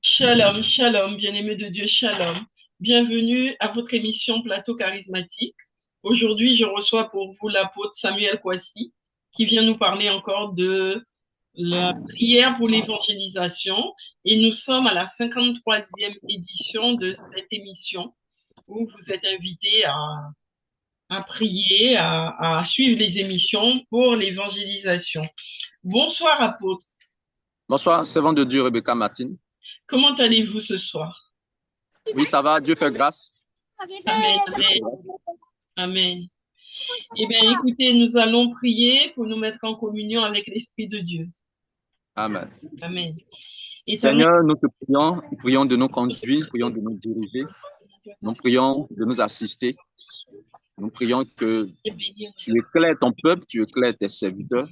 Shalom, shalom, bien-aimés de Dieu, shalom. Bienvenue à votre émission Plateau charismatique. Aujourd'hui, je reçois pour vous l'apôtre Samuel Kwasi qui vient nous parler encore de la prière pour l'évangélisation. Et nous sommes à la 53e édition de cette émission où vous êtes invités à prier, à suivre les émissions pour l'évangélisation. Bonsoir, apôtre. Bonsoir, servant de Dieu, Rebecca Martin. Comment allez-vous ce soir? Oui, ça va, Dieu fait grâce. Amen, amen, amen. Eh bien, écoutez, nous allons prier pour nous mettre en communion avec l'Esprit de Dieu. Amen. Amen. Éternel, Seigneur, nous te prions, nous prions de nous conduire, prions de nous diriger, nous prions de nous assister. Nous prions que tu éclaires ton peuple, tu éclaires tes serviteurs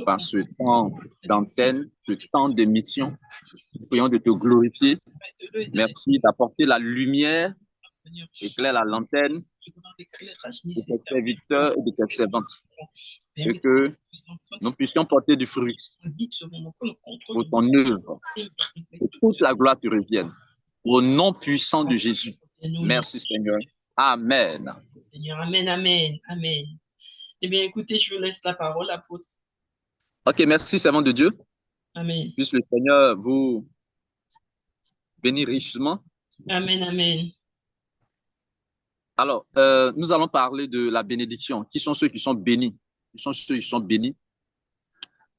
par ce temps d'antenne, ce temps de mission. Nous prions de te glorifier. Merci d'apporter la lumière, éclaire la lanterne de tes serviteurs et de tes servantes. Et que nous puissions porter du fruit pour ton œuvre. Que toute la gloire te revienne. Au nom puissant de Jésus. Merci Seigneur. Amen. Seigneur, amen, amen, amen. Eh bien, écoutez, je vous laisse la parole, apôtre. Ok, merci, servant de Dieu. Amen. Puisse le Seigneur vous bénir richement. Amen, amen. Alors, nous allons parler de la bénédiction. Qui sont ceux qui sont bénis? Qui sont ceux qui sont bénis?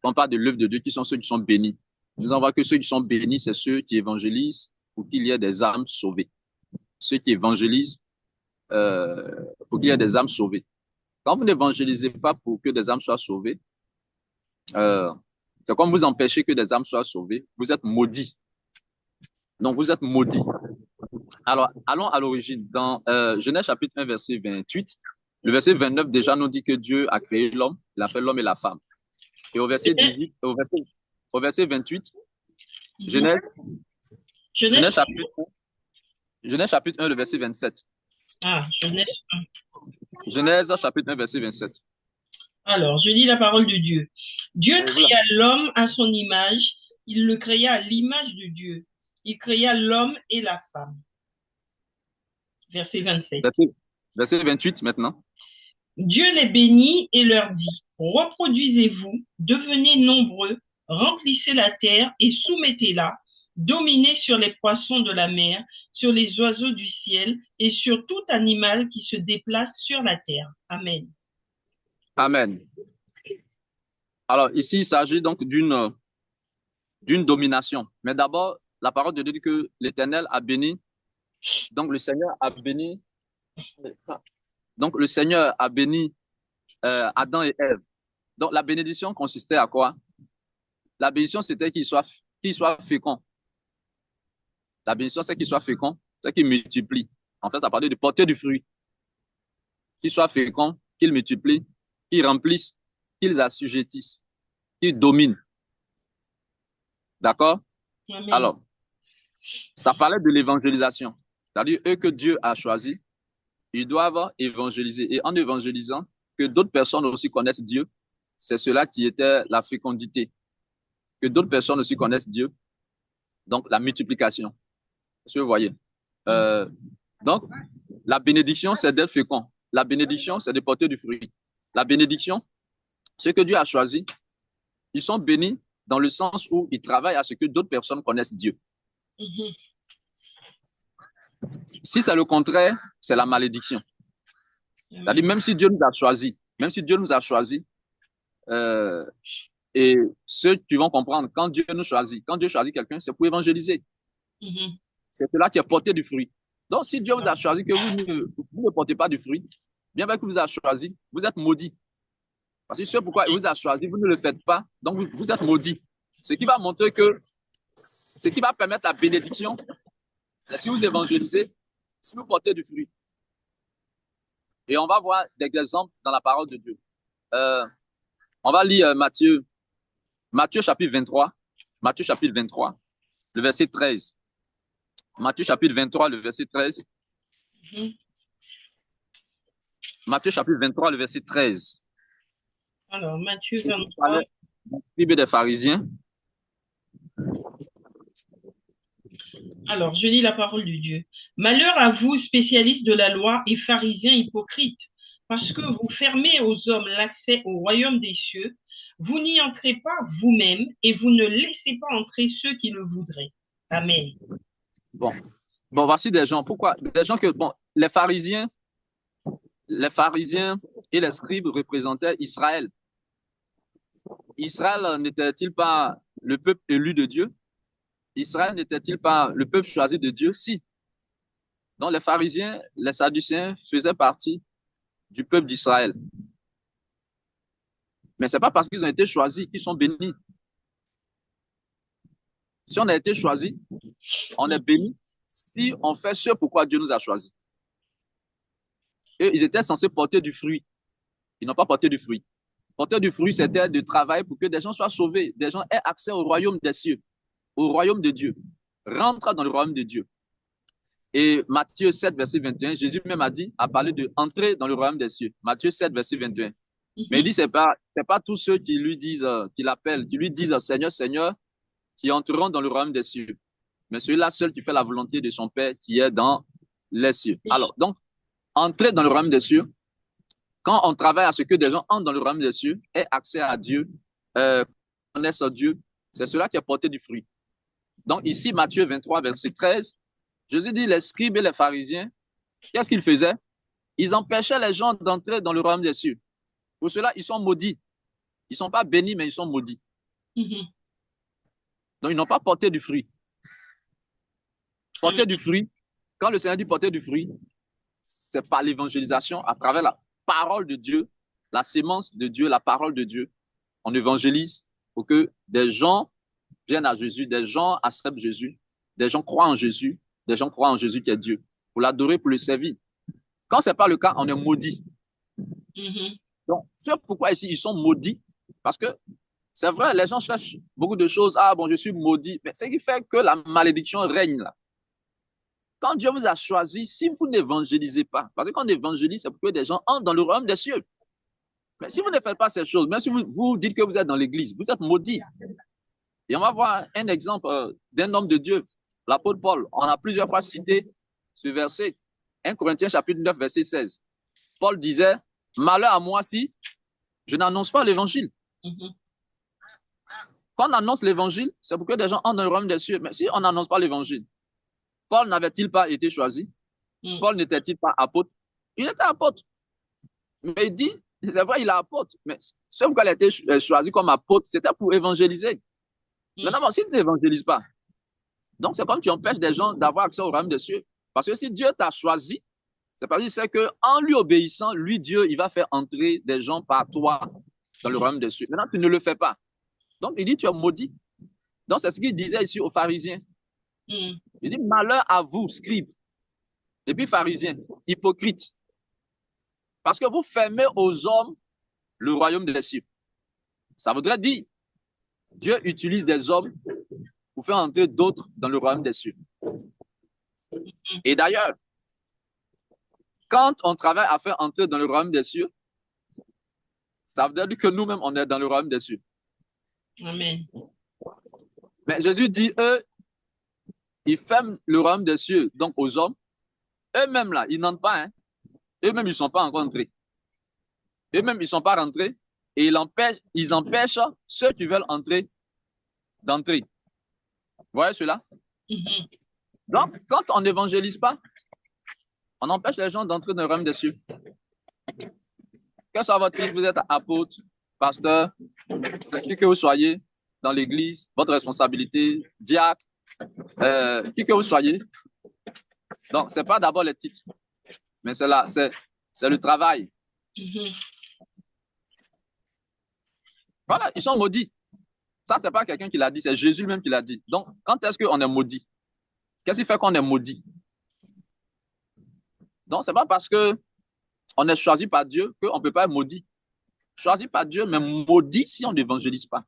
On parle de l'œuvre de Dieu, qui sont ceux qui sont bénis? Nous allons voir que ceux qui sont bénis, c'est ceux qui évangélisent pour qu'il y ait des âmes sauvées. Ceux qui évangélisent pour qu'il y ait des âmes sauvées. Quand vous n'évangélisez pas pour que des âmes soient sauvées, c'est comme vous empêchez que des âmes soient sauvées. Vous êtes maudits. Donc, vous êtes maudits. Alors, allons à l'origine. Dans Genèse chapitre 1, verset 28, le verset 29 déjà nous dit que Dieu a créé l'homme, il a fait l'homme et la femme. Et au verset 18, au verset 28, Genèse, Genèse chapitre 1, Genèse chapitre 1, le verset 27. Ah, Genèse. Genèse chapitre 1, verset 27. Alors, je lis la parole de Dieu. Dieu créa l'homme à son image, il le créa à l'image de Dieu. Il créa l'homme et la femme. Verset 27. Verset 28 maintenant. Dieu les bénit et leur dit, reproduisez-vous, devenez nombreux, remplissez la terre et soumettez-la, dominez sur les poissons de la mer, sur les oiseaux du ciel et sur tout animal qui se déplace sur la terre. Amen. Amen. Alors ici, il s'agit donc d'une domination. Mais d'abord, la parole de Dieu dit que l'Éternel a béni. Donc le Seigneur a béni. Donc le Seigneur a béni Adam et Ève. Donc la bénédiction consistait à quoi? La bénédiction, c'était qu'il soit fécond. La bénédiction, c'est qu'il soit fécond, c'est qu'il multiplie. En fait, ça parlait de porter du fruit. Qu'il soit fécond, qu'il multiplie, qu'il remplisse, qu'ils assujettissent, qu'ils dominent. D'accord? Amen. Alors, ça parlait de l'évangélisation. C'est-à-dire, eux que Dieu a choisis, ils doivent évangéliser. Et en évangélisant, que d'autres personnes aussi connaissent Dieu, c'est cela qui était la fécondité. Que d'autres personnes aussi connaissent Dieu, donc la multiplication. Est-ce que vous voyez? Donc, la bénédiction, c'est d'être fécond. La bénédiction, c'est de porter du fruit. La bénédiction, ceux que Dieu a choisis, ils sont bénis dans le sens où ils travaillent à ce que d'autres personnes connaissent Dieu. Mhm. Si c'est le contraire, c'est la malédiction. C'est-à-dire, même si Dieu nous a choisis, et ceux qui vont comprendre, quand Dieu nous choisit, quand Dieu choisit quelqu'un, c'est pour évangéliser. Mhm. C'est cela qui est porté du fruit. Donc, si Dieu vous a choisi que vous ne portez pas du fruit, bien qu'il vous a choisi, vous êtes maudit. Parce que c'est pourquoi il vous a choisi, vous ne le faites pas, donc vous êtes maudit. Ce qui va montrer que, ce qui va permettre la bénédiction, c'est si vous évangélisez, si vous portez du fruit. Et on va voir des exemples dans la parole de Dieu. On va lire Matthieu chapitre 23, Matthieu chapitre 23, le verset 13. Matthieu chapitre 23, le verset 13. Mhm. Matthieu chapitre 23, le verset 13. Alors, Matthieu 23. Scribes des pharisiens. Alors, je lis la parole de Dieu. Malheur à vous, spécialistes de la loi et pharisiens hypocrites, parce que vous fermez aux hommes l'accès au royaume des cieux, vous n'y entrez pas vous-même et vous ne laissez pas entrer ceux qui le voudraient. Amen. Bon, bon, voici des gens. Pourquoi? Des gens que, bon, les pharisiens et les scribes représentaient Israël. Israël n'était-il pas le peuple élu de Dieu? Israël n'était-il pas le peuple choisi de Dieu? Si. Donc les pharisiens, les sadducéens faisaient partie du peuple d'Israël. Mais ce n'est pas parce qu'ils ont été choisis qu'ils sont bénis. Si on a été choisi, on est béni si on fait ce pourquoi Dieu nous a choisis. Et ils étaient censés porter du fruit. Ils n'ont pas porté du fruit. Porter du fruit, c'était de travailler pour que des gens soient sauvés, des gens aient accès au royaume des cieux, au royaume de Dieu. Rentre dans le royaume de Dieu. Et Matthieu 7, verset 21, Jésus même a parlé de entrer dans le royaume des cieux. Matthieu 7, verset 21. Mais il dit, c'est pas tous ceux qui lui disent, qui l'appellent, qui lui disent Seigneur, Seigneur, qui entreront dans le royaume des cieux. Mais celui-là seul qui fait la volonté de son Père qui est dans les cieux. Alors, donc, entrer dans le royaume des cieux, quand on travaille à ce que des gens entrent dans le royaume des cieux, aient accès à Dieu, connaissent Dieu, c'est cela qui a porté du fruit. Donc, ici, Matthieu 23, verset 13, Jésus dit, les scribes et les pharisiens, qu'est-ce qu'ils faisaient? Ils empêchaient les gens d'entrer dans le royaume des cieux. Pour cela, ils sont maudits. Ils ne sont pas bénis, mais ils sont maudits. Donc, ils n'ont pas porté du fruit. Porter du fruit, quand le Seigneur dit porter du fruit, c'est par l'évangélisation à travers la parole de Dieu, la sémence de Dieu, la parole de Dieu. On évangélise pour que des gens viennent à Jésus, des gens acceptent Jésus, des gens croient en Jésus, des gens croient en Jésus qui est Dieu, pour l'adorer, pour le servir. Quand ce n'est pas le cas, on est maudit. Donc, c'est pourquoi ici, ils sont maudits, parce que c'est vrai, les gens cherchent beaucoup de choses. Ah bon, je suis maudit. Mais ce qui fait que la malédiction règne là. Quand Dieu vous a choisi, si vous n'évangélisez pas, parce que quand on évangélise, c'est pour que des gens entrent dans le royaume des cieux. Mais si vous ne faites pas ces choses, même si vous dites que vous êtes dans l'église, vous êtes maudit. Et on va voir un exemple d'un homme de Dieu, l'apôtre Paul. On a plusieurs fois cité ce verset, 1 Corinthiens chapitre 9, verset 16. Paul disait, malheur à moi si je n'annonce pas l'évangile. Quand on annonce l'évangile, c'est pour que des gens entrent dans le royaume des cieux. Mais si on n'annonce pas l'évangile, Paul n'avait-il pas été choisi? Paul n'était-il pas apôtre? Il était apôtre. Mais il dit, c'est vrai, il est apôtre. Mais ce pourquoi il a été choisi comme apôtre, c'était pour évangéliser. Maintenant, si tu n'évangélises pas, donc c'est comme tu empêches des gens d'avoir accès au royaume des cieux. Parce que si Dieu t'a choisi, c'est parce qu'il sait qu'en lui obéissant, lui, Dieu, il va faire entrer des gens par toi dans le royaume des cieux. Maintenant, tu ne le fais pas. Donc, il dit, tu es maudit. Donc, c'est ce qu'il disait ici aux pharisiens. Il dit, malheur à vous, scribes, et puis pharisiens, hypocrites. Parce que vous fermez aux hommes le royaume des cieux. Ça voudrait dire, Dieu utilise des hommes pour faire entrer d'autres dans le royaume des cieux. Et d'ailleurs, quand on travaille à faire entrer dans le royaume des cieux, ça veut dire que nous-mêmes, on est dans le royaume des cieux. Amen. Mais Jésus dit, eux, ils ferment le royaume des cieux, donc aux hommes. Eux-mêmes, là, ils n'entrent pas. Hein. Eux-mêmes, ils ne sont pas encore entrés. Eux-mêmes, ils ne sont pas rentrés. Et ils empêchent ceux qui veulent entrer d'entrer. Vous voyez cela? Donc, quand on n'évangélise pas, on empêche les gens d'entrer dans le royaume des cieux. Que soit votre titre, vous êtes apôtre, pasteur, qui que vous soyez dans l'église, votre responsabilité, diacre, qui que vous soyez. Donc, ce n'est pas d'abord les titres, mais c'est le travail. Voilà, ils sont maudits. Ça, ce n'est pas quelqu'un qui l'a dit, c'est Jésus même qui l'a dit. Donc, quand est-ce qu'on est maudit? Qu'est-ce qui fait qu'on est maudit? Donc, ce n'est pas parce qu'on est choisi par Dieu qu'on ne peut pas être maudit. Choisi par Dieu, mais maudit si on n'évangélise pas.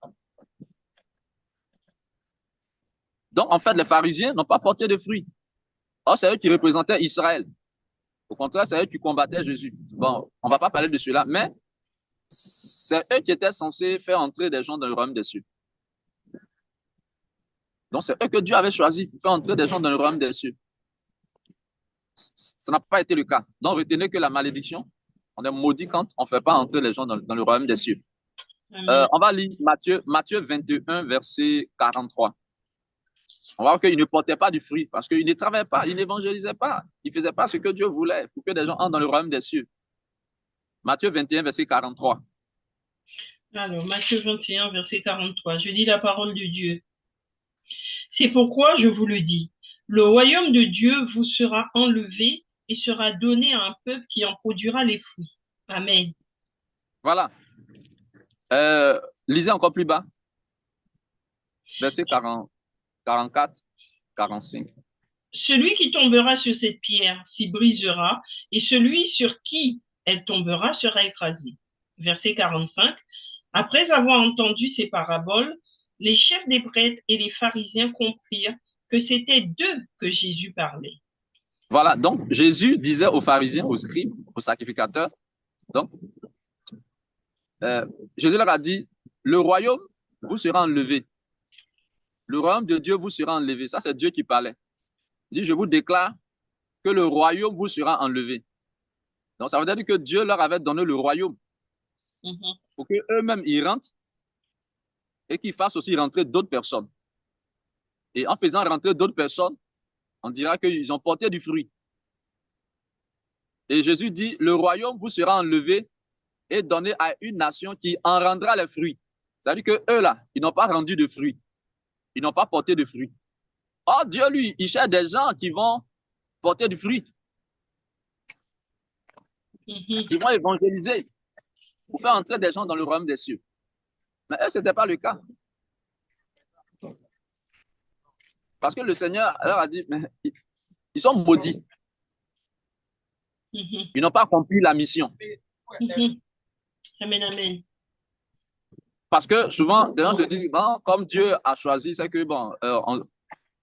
Donc, en fait, les pharisiens n'ont pas porté de fruits. Or, c'est eux qui représentaient Israël. Au contraire, c'est eux qui combattaient Jésus. Bon, on ne va pas parler de cela, mais c'est eux qui étaient censés faire entrer des gens dans le royaume des cieux. Donc, c'est eux que Dieu avait choisi pour faire entrer des gens dans le royaume des cieux. Ça n'a pas été le cas. Donc, retenez que la malédiction, on est maudit quand on ne fait pas entrer les gens dans le royaume des cieux. Amen. On va lire Matthieu 21, verset 43. On va voir qu'il ne portait pas du fruit parce qu'il ne travaillait pas, il n'évangélisait pas. Il ne faisait pas ce que Dieu voulait pour que des gens entrent dans le royaume des cieux. Matthieu 21, verset 43. Alors, Matthieu 21, verset 43. Je lis la parole de Dieu. C'est pourquoi je vous le dis, le royaume de Dieu vous sera enlevé et sera donné à un peuple qui en produira les fruits. Amen. Voilà. Lisez encore plus bas. Verset 40, 44, 45. Celui qui tombera sur cette pierre s'y brisera, et celui sur qui elle tombera sera écrasé. Verset 45. Après avoir entendu ces paraboles, les chefs des prêtres et les pharisiens comprirent que c'était d'eux que Jésus parlait. Voilà, donc Jésus disait aux pharisiens, aux scribes, aux sacrificateurs, donc Jésus leur a dit, le royaume vous sera enlevé. Le royaume de Dieu vous sera enlevé. Ça, c'est Dieu qui parlait. Il dit, je vous déclare que le royaume vous sera enlevé. Donc, ça veut dire que Dieu leur avait donné le royaume pour qu'eux-mêmes y rentrent et qu'ils fassent aussi rentrer d'autres personnes. Et en faisant rentrer d'autres personnes, on dira qu'ils ont porté du fruit. Et Jésus dit, le royaume vous sera enlevé et donné à une nation qui en rendra les fruits. C'est-à-dire que eux là, ils n'ont pas rendu de fruits. Ils n'ont pas porté de fruits. Or, Dieu, lui, il cherche des gens qui vont porter du fruit, qui vont évangéliser pour faire entrer des gens dans le royaume des cieux. Mais eux, ce n'était pas le cas. Parce que le Seigneur leur a dit, mais ils sont maudits. Ils n'ont pas accompli la mission. Amen, amen. Parce que souvent, des gens se disent, bon, comme Dieu a choisi, c'est que bon,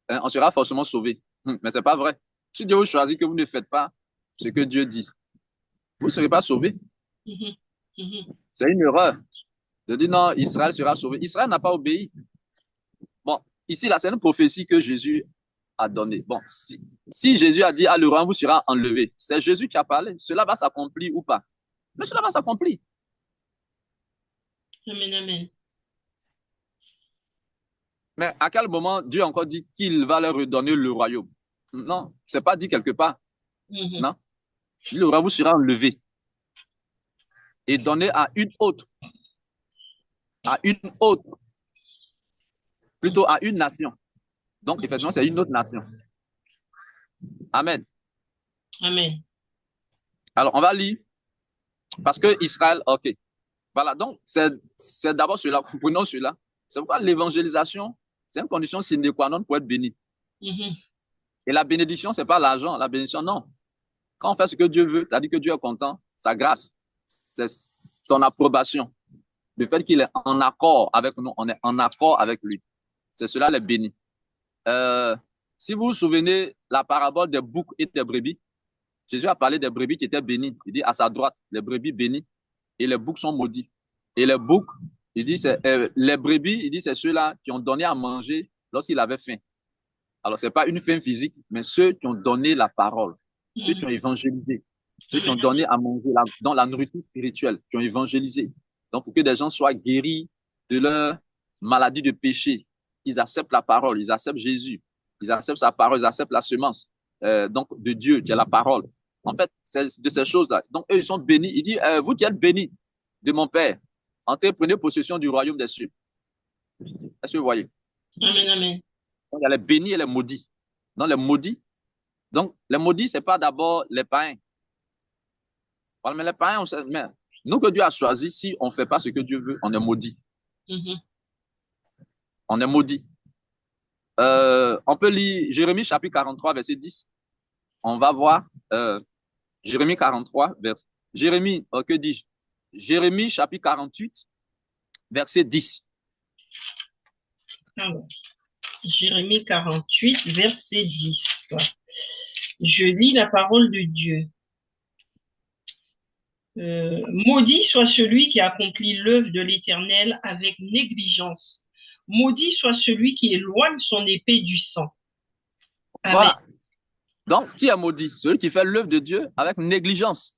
on sera forcément sauvé. Mais ce n'est pas vrai. Si Dieu vous choisit que vous ne faites pas ce que Dieu dit, vous ne serez pas sauvé. C'est une erreur de dire non, Israël sera sauvé. Israël n'a pas obéi. Bon, ici, là, c'est une prophétie que Jésus a donnée. Bon, si Jésus a dit, ah, le royaume vous sera enlevé, c'est Jésus qui a parlé. Cela va s'accomplir ou pas? Mais cela va s'accomplir. Amen, amen. Mais à quel moment Dieu a encore dit qu'il va leur redonner le royaume? Non, ce n'est pas dit quelque part. Non. Le royaume vous sera enlevé et donné à une autre. À une autre. Plutôt à une nation. Donc, effectivement, c'est une autre nation. Amen. Amen. Alors, on va lire. Parce que Israël, ok. Voilà, donc, c'est d'abord cela. Prenons cela. C'est pourquoi l'évangélisation, c'est une condition sine qua non pour être béni. Et la bénédiction, ce n'est pas l'argent. La bénédiction, non. Quand on fait ce que Dieu veut, c'est-à-dire que Dieu est content, sa grâce, c'est son approbation. Le fait qu'il est en accord avec nous, on est en accord avec lui. C'est cela les bénis. Si vous vous souvenez la parabole des boucs et des brebis, Jésus a parlé des brebis qui étaient bénies. Il dit à sa droite, les brebis bénies et les boucs sont maudits. Et les boucs, il dit, les brebis, il dit, c'est ceux-là qui ont donné à manger lorsqu'il avait faim. Alors, ce n'est pas une faim physique, mais ceux qui ont donné la parole, ceux qui ont évangélisé, ceux qui ont donné à manger dans la nourriture spirituelle, qui ont évangélisé. Donc, pour que des gens soient guéris de leur maladie de péché, qu'ils acceptent la parole, ils acceptent Jésus, ils acceptent sa parole, ils acceptent la semence donc de Dieu, qui est la parole. En fait, c'est de ces choses-là. Donc, eux, ils sont bénis. Il dit, vous qui êtes bénis de mon Père, entrez, prenez possession du royaume des cieux. Est-ce que vous voyez? Amen, amen. Donc, il y a les bénis et les maudits. Donc, les maudits, ce n'est pas d'abord les païens. Voilà, mais les païens, mais nous que Dieu a choisi, si on ne fait pas ce que Dieu veut, on est maudit. On est maudit. On peut lire Jérémie chapitre 43, verset 10. On va voir Jérémie 43, Jérémie, que dis-je? Jérémie chapitre 48, verset 10. Alors, Jérémie 48, verset 10. Je lis la parole de Dieu. Maudit soit celui qui accomplit l'œuvre de l'Éternel avec négligence. Maudit soit celui qui éloigne son épée du sang. Amen. Voilà. Donc, qui est maudit? Celui qui fait l'œuvre de Dieu avec négligence.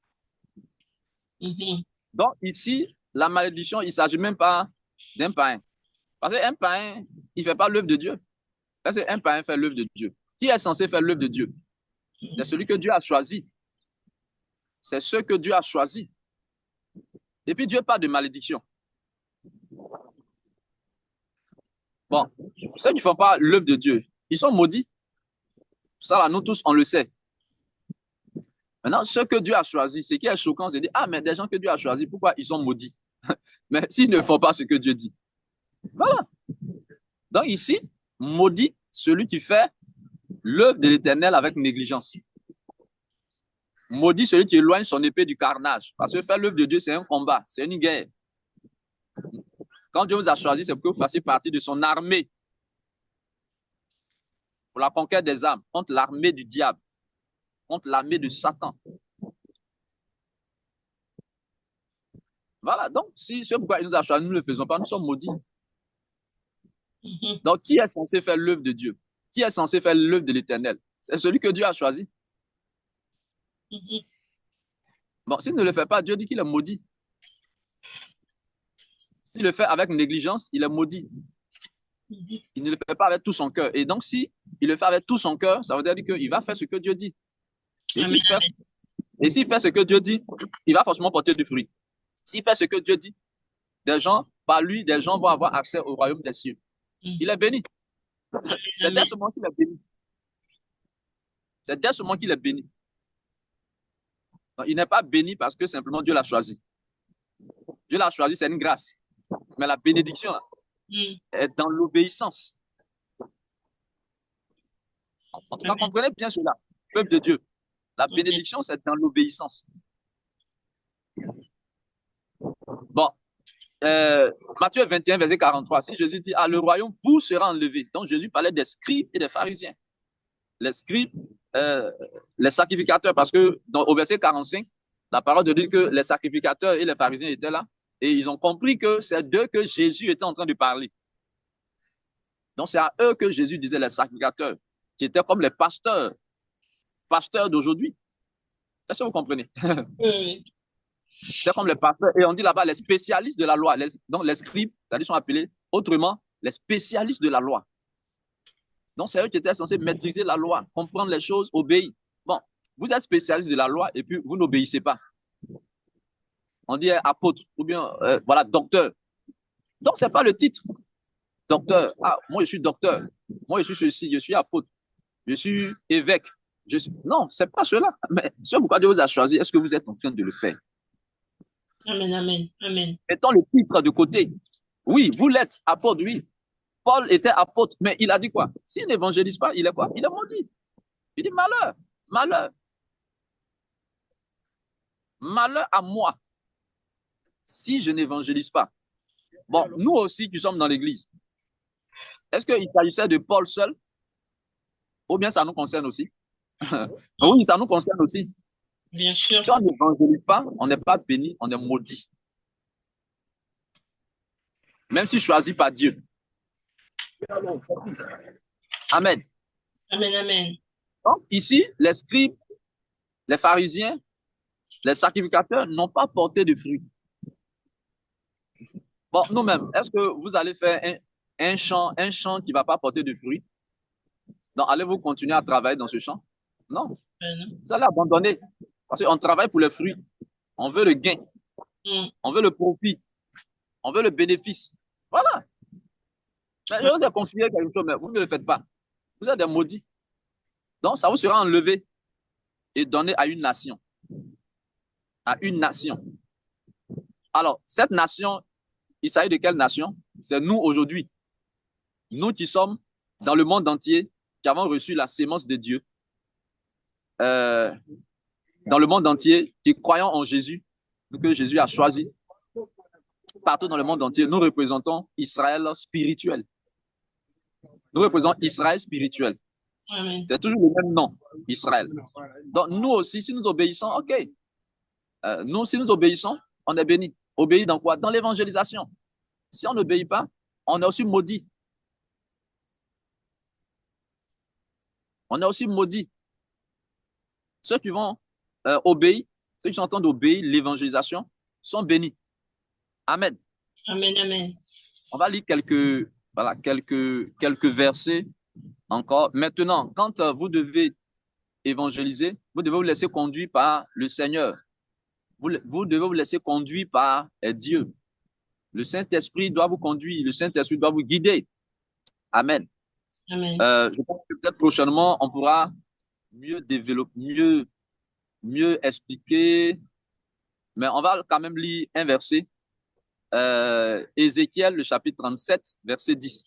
Donc, ici, la malédiction, il ne s'agit même pas d'un païen. Parce qu'un païen, il ne fait pas l'œuvre de Dieu. Parce qu'un païen fait l'œuvre de Dieu. Qui est censé faire l'œuvre de Dieu? C'est celui que Dieu a choisi. C'est ce que Dieu a choisi. Et puis, Dieu parle de malédiction. Bon, ceux qui ne font pas l'œuvre de Dieu, ils sont maudits. Ça, là, nous tous, on le sait. Maintenant, ce que Dieu a choisi, ce qui est choquant, c'est de dire, ah, mais des gens que Dieu a choisis, pourquoi ils sont maudits? Mais s'ils ne font pas ce que Dieu dit. Voilà. Donc ici, maudit celui qui fait l'œuvre de l'Éternel avec négligence. Maudit celui qui éloigne son épée du carnage. Parce que faire l'œuvre de Dieu, c'est un combat, c'est une guerre. Quand Dieu vous a choisi, c'est pour que vous fassiez partie de son armée pour la conquête des âmes, contre l'armée du diable, contre l'armée de Satan. Voilà, donc si c'est pourquoi il nous a choisi, nous ne le faisons pas, nous sommes maudits. Donc, qui est censé faire l'œuvre de Dieu? Qui est censé faire l'œuvre de l'Éternel? C'est celui que Dieu a choisi. Bon, s'il ne le fait pas, Dieu dit qu'il est maudit. S'il le fait avec négligence, il est maudit. Il ne le fait pas avec tout son cœur. Et donc, si il le fait avec tout son cœur, ça veut dire qu'il va faire ce que Dieu dit. Et s'il fait ce que Dieu dit, il va forcément porter du fruit. S'il fait ce que Dieu dit, des gens, par lui, des gens vont avoir accès au royaume des cieux. Il est béni. C'est dès ce moment qu'il est béni. C'est dès ce moment qu'il est béni. Donc, il n'est pas béni parce que simplement Dieu l'a choisi. Dieu l'a choisi, c'est une grâce. Mais la bénédiction est dans l'obéissance. En tout cas, comprenez bien cela, peuple de Dieu. La bénédiction, c'est dans l'obéissance. Bon, Matthieu 21, verset 43, si Jésus dit, ah, le royaume vous sera enlevé. Donc Jésus parlait des scribes et des pharisiens. Les scribes, les sacrificateurs, parce que au verset 45, la parole de Dieu dit que les sacrificateurs et les pharisiens étaient là, et ils ont compris que c'est d'eux que Jésus était en train de parler. Donc c'est à eux que Jésus disait les sacrificateurs, qui étaient comme les pasteurs d'aujourd'hui. Est-ce que vous comprenez? Oui. C'est comme les pasteurs, et on dit là-bas les spécialistes de la loi. Donc les scribes, c'est-à-dire sont appelés autrement les spécialistes de la loi. Donc c'est eux qui étaient censés maîtriser la loi, comprendre les choses, obéir. Bon, vous êtes spécialiste de la loi et puis vous n'obéissez pas. On dit apôtre ou bien voilà docteur. Donc c'est pas le titre. Docteur, ah moi je suis docteur, moi je suis ceci, je suis apôtre, je suis évêque. Non, c'est pas cela. Mais ce pourquoi Dieu vous a choisi, est-ce que vous êtes en train de le faire? Amen, amen, amen. Mettons le titre de côté. Oui, vous l'êtes, apôtre, oui. Paul était apôtre, mais il a dit quoi? S'il n'évangélise pas, il est quoi? Il est maudit. Il dit malheur, malheur. Malheur à moi si je n'évangélise pas. Bon, nous aussi qui sommes dans l'église, est-ce qu'il s'agissait de Paul seul? Ou bien ça nous concerne aussi? Oui, ça nous concerne aussi. Bien sûr. Si on n'évangélise pas, on n'est pas béni, on est maudit. Même si choisi par Dieu. Amen. Amen, amen. Donc, ici, les scribes, les pharisiens, les sacrificateurs n'ont pas porté de fruits. Bon, nous-mêmes, est-ce que vous allez faire un champ qui ne va pas porter de fruits? Donc, allez-vous continuer à travailler dans ce champ? Non. Vous allez abandonner. Parce qu'on travaille pour les fruits. On veut le gain. On veut le profit. On veut le bénéfice. Voilà. Je vous ai confié quelque chose, mais vous ne le faites pas. Vous êtes des maudits. Donc, ça vous sera enlevé et donné à une nation. À une nation. Alors, cette nation, il s'agit de quelle nation? C'est nous aujourd'hui. Nous qui sommes dans le monde entier, qui avons reçu la sémence de Dieu, dans le monde entier, qui croyons en Jésus, que Jésus a choisi. Partout dans le monde entier, nous représentons Israël spirituel. Nous représentons Israël spirituel. C'est toujours le même nom, Israël. Donc nous aussi, si nous obéissons, ok. Nous, si nous obéissons, on est bénis. Obéir dans quoi? Dans l'évangélisation. Si on n'obéit pas, on est aussi maudit. on est aussi maudit. Ceux qui vont obéir, ceux qui sont en train d'obéir l'évangélisation sont bénis. Amen. Amen, amen. On va lire voilà, quelques versets encore. Maintenant, quand vous devez évangéliser, vous devez vous laisser conduire par le Seigneur. Vous devez vous laisser conduire par Dieu. Le Saint-Esprit doit vous conduire, le Saint-Esprit doit vous guider. Amen. Amen. Je pense que peut-être prochainement, on pourra mieux développer, mieux expliquer, mais on va quand même lire un verset. Ézéchiel, le chapitre 37, verset 10.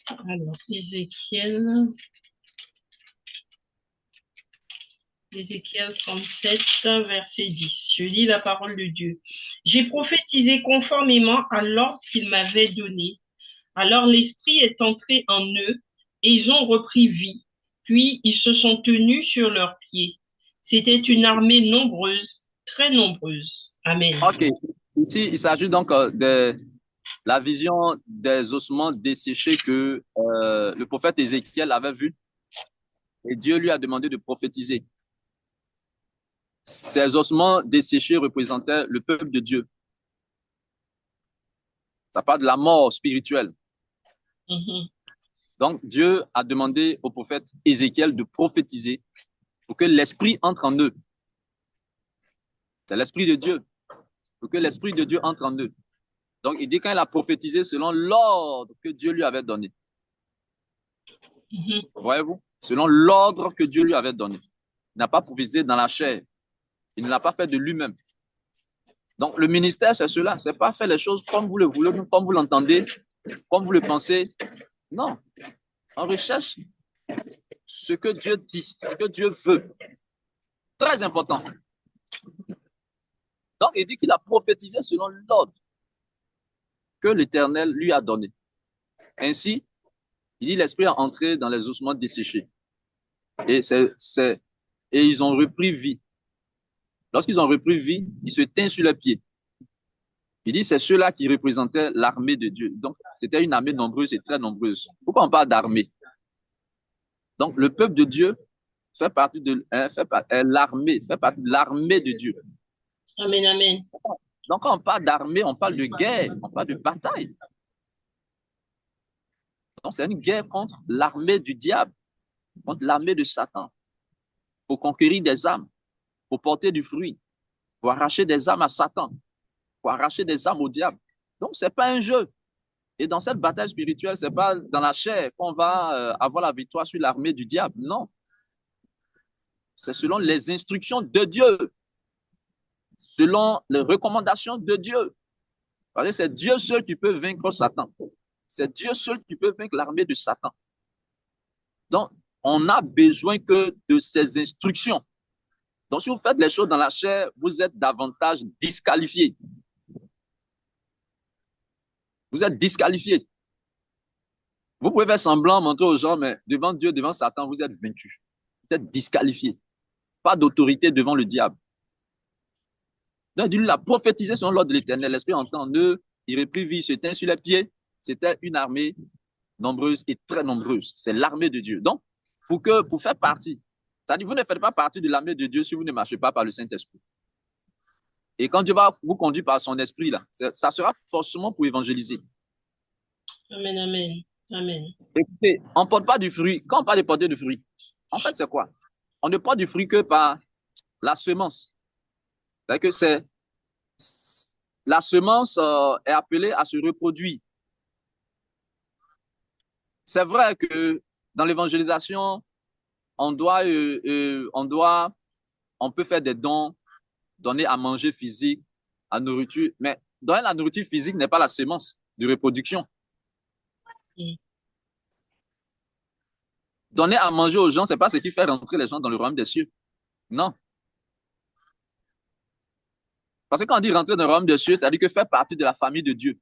Alors, Ézéchiel 37, verset 10. Je lis la parole de Dieu. J'ai prophétisé conformément à l'ordre qu'il m'avait donné. Alors l'Esprit est entré en eux et ils ont repris vie. Puis ils se sont tenus sur leurs pieds. C'était une armée nombreuse, très nombreuse. Amen. Ok. Ici, il s'agit donc de la vision des ossements desséchés que le prophète Ézéchiel avait vu. Et Dieu lui a demandé de prophétiser. Ces ossements desséchés représentaient le peuple de Dieu. Ça parle de la mort spirituelle. Donc, Dieu a demandé au prophète Ézéchiel de prophétiser pour que l'Esprit entre en eux. C'est l'Esprit de Dieu. Pour que l'Esprit de Dieu entre en eux. Donc, il dit quand il a prophétisé selon l'ordre que Dieu lui avait donné. Voyez-vous? Selon l'ordre que Dieu lui avait donné. Il n'a pas prophétisé dans la chair. Il ne l'a pas fait de lui-même. Donc, le ministère, c'est cela. C'est pas faire les choses comme vous le voulez, comme vous l'entendez, comme vous le pensez. Non. On recherche ce que Dieu dit, ce que Dieu veut. Très important. Donc, il dit qu'il a prophétisé selon l'ordre que l'Éternel lui a donné. Ainsi, il dit l'Esprit est entré dans les ossements desséchés. Et ils ont repris vie. Lorsqu'ils ont repris vie, ils se tinrent sur les pieds. Il dit c'est ceux-là qui représentaient l'armée de Dieu. Donc, c'était une armée nombreuse et très nombreuse. Pourquoi on parle d'armée? Donc, le peuple de Dieu fait partie de l'armée, fait partie de l'armée de Dieu. Amen, amen. Donc, quand on parle d'armée, on parle de guerre, on parle de bataille. Donc, c'est une guerre contre l'armée du diable, contre l'armée de Satan, pour conquérir des âmes, pour porter du fruit, pour arracher des âmes à Satan, pour arracher des âmes au diable. Donc, ce n'est pas un jeu. Et dans cette bataille spirituelle, ce n'est pas dans la chair qu'on va avoir la victoire sur l'armée du diable. Non. C'est selon les instructions de Dieu, selon les recommandations de Dieu. Parce que c'est Dieu seul qui peut vaincre Satan. C'est Dieu seul qui peut vaincre l'armée de Satan. Donc, on a besoin que de ces instructions. Donc, si vous faites les choses dans la chair, vous êtes davantage disqualifié. Vous êtes disqualifié. Vous pouvez faire semblant, montrer aux gens, mais devant Dieu, devant Satan, vous êtes vaincu. Vous êtes disqualifié. Pas d'autorité devant le diable. Donc, Dieu l'a prophétisé selon l'ordre de l'Éternel. L'Esprit entré en eux, il reprit vie, il se tint sur les pieds. C'était une armée nombreuse et très nombreuse. C'est l'armée de Dieu. Donc, pour faire partie, c'est-à-dire vous ne faites pas partie de l'armée de Dieu si vous ne marchez pas par le Saint-Esprit. Et quand Dieu va vous conduire par son esprit, là, ça sera forcément pour évangéliser. Amen, amen, amen. Écoutez, on ne porte pas du fruit. Quand on parle de porter du fruit, en fait, c'est quoi? On ne porte du fruit que par la semence. C'est-à-dire que la semence est appelée à se reproduire. C'est vrai que dans l'évangélisation, on peut faire des dons, donner à manger physique, à nourriture, mais donner la nourriture physique n'est pas la semence de reproduction. Donner à manger aux gens, c'est pas ce qui fait rentrer les gens dans le royaume des cieux. Non. Parce que quand on dit rentrer dans le royaume des cieux, ça veut dire que faire partie de la famille de Dieu.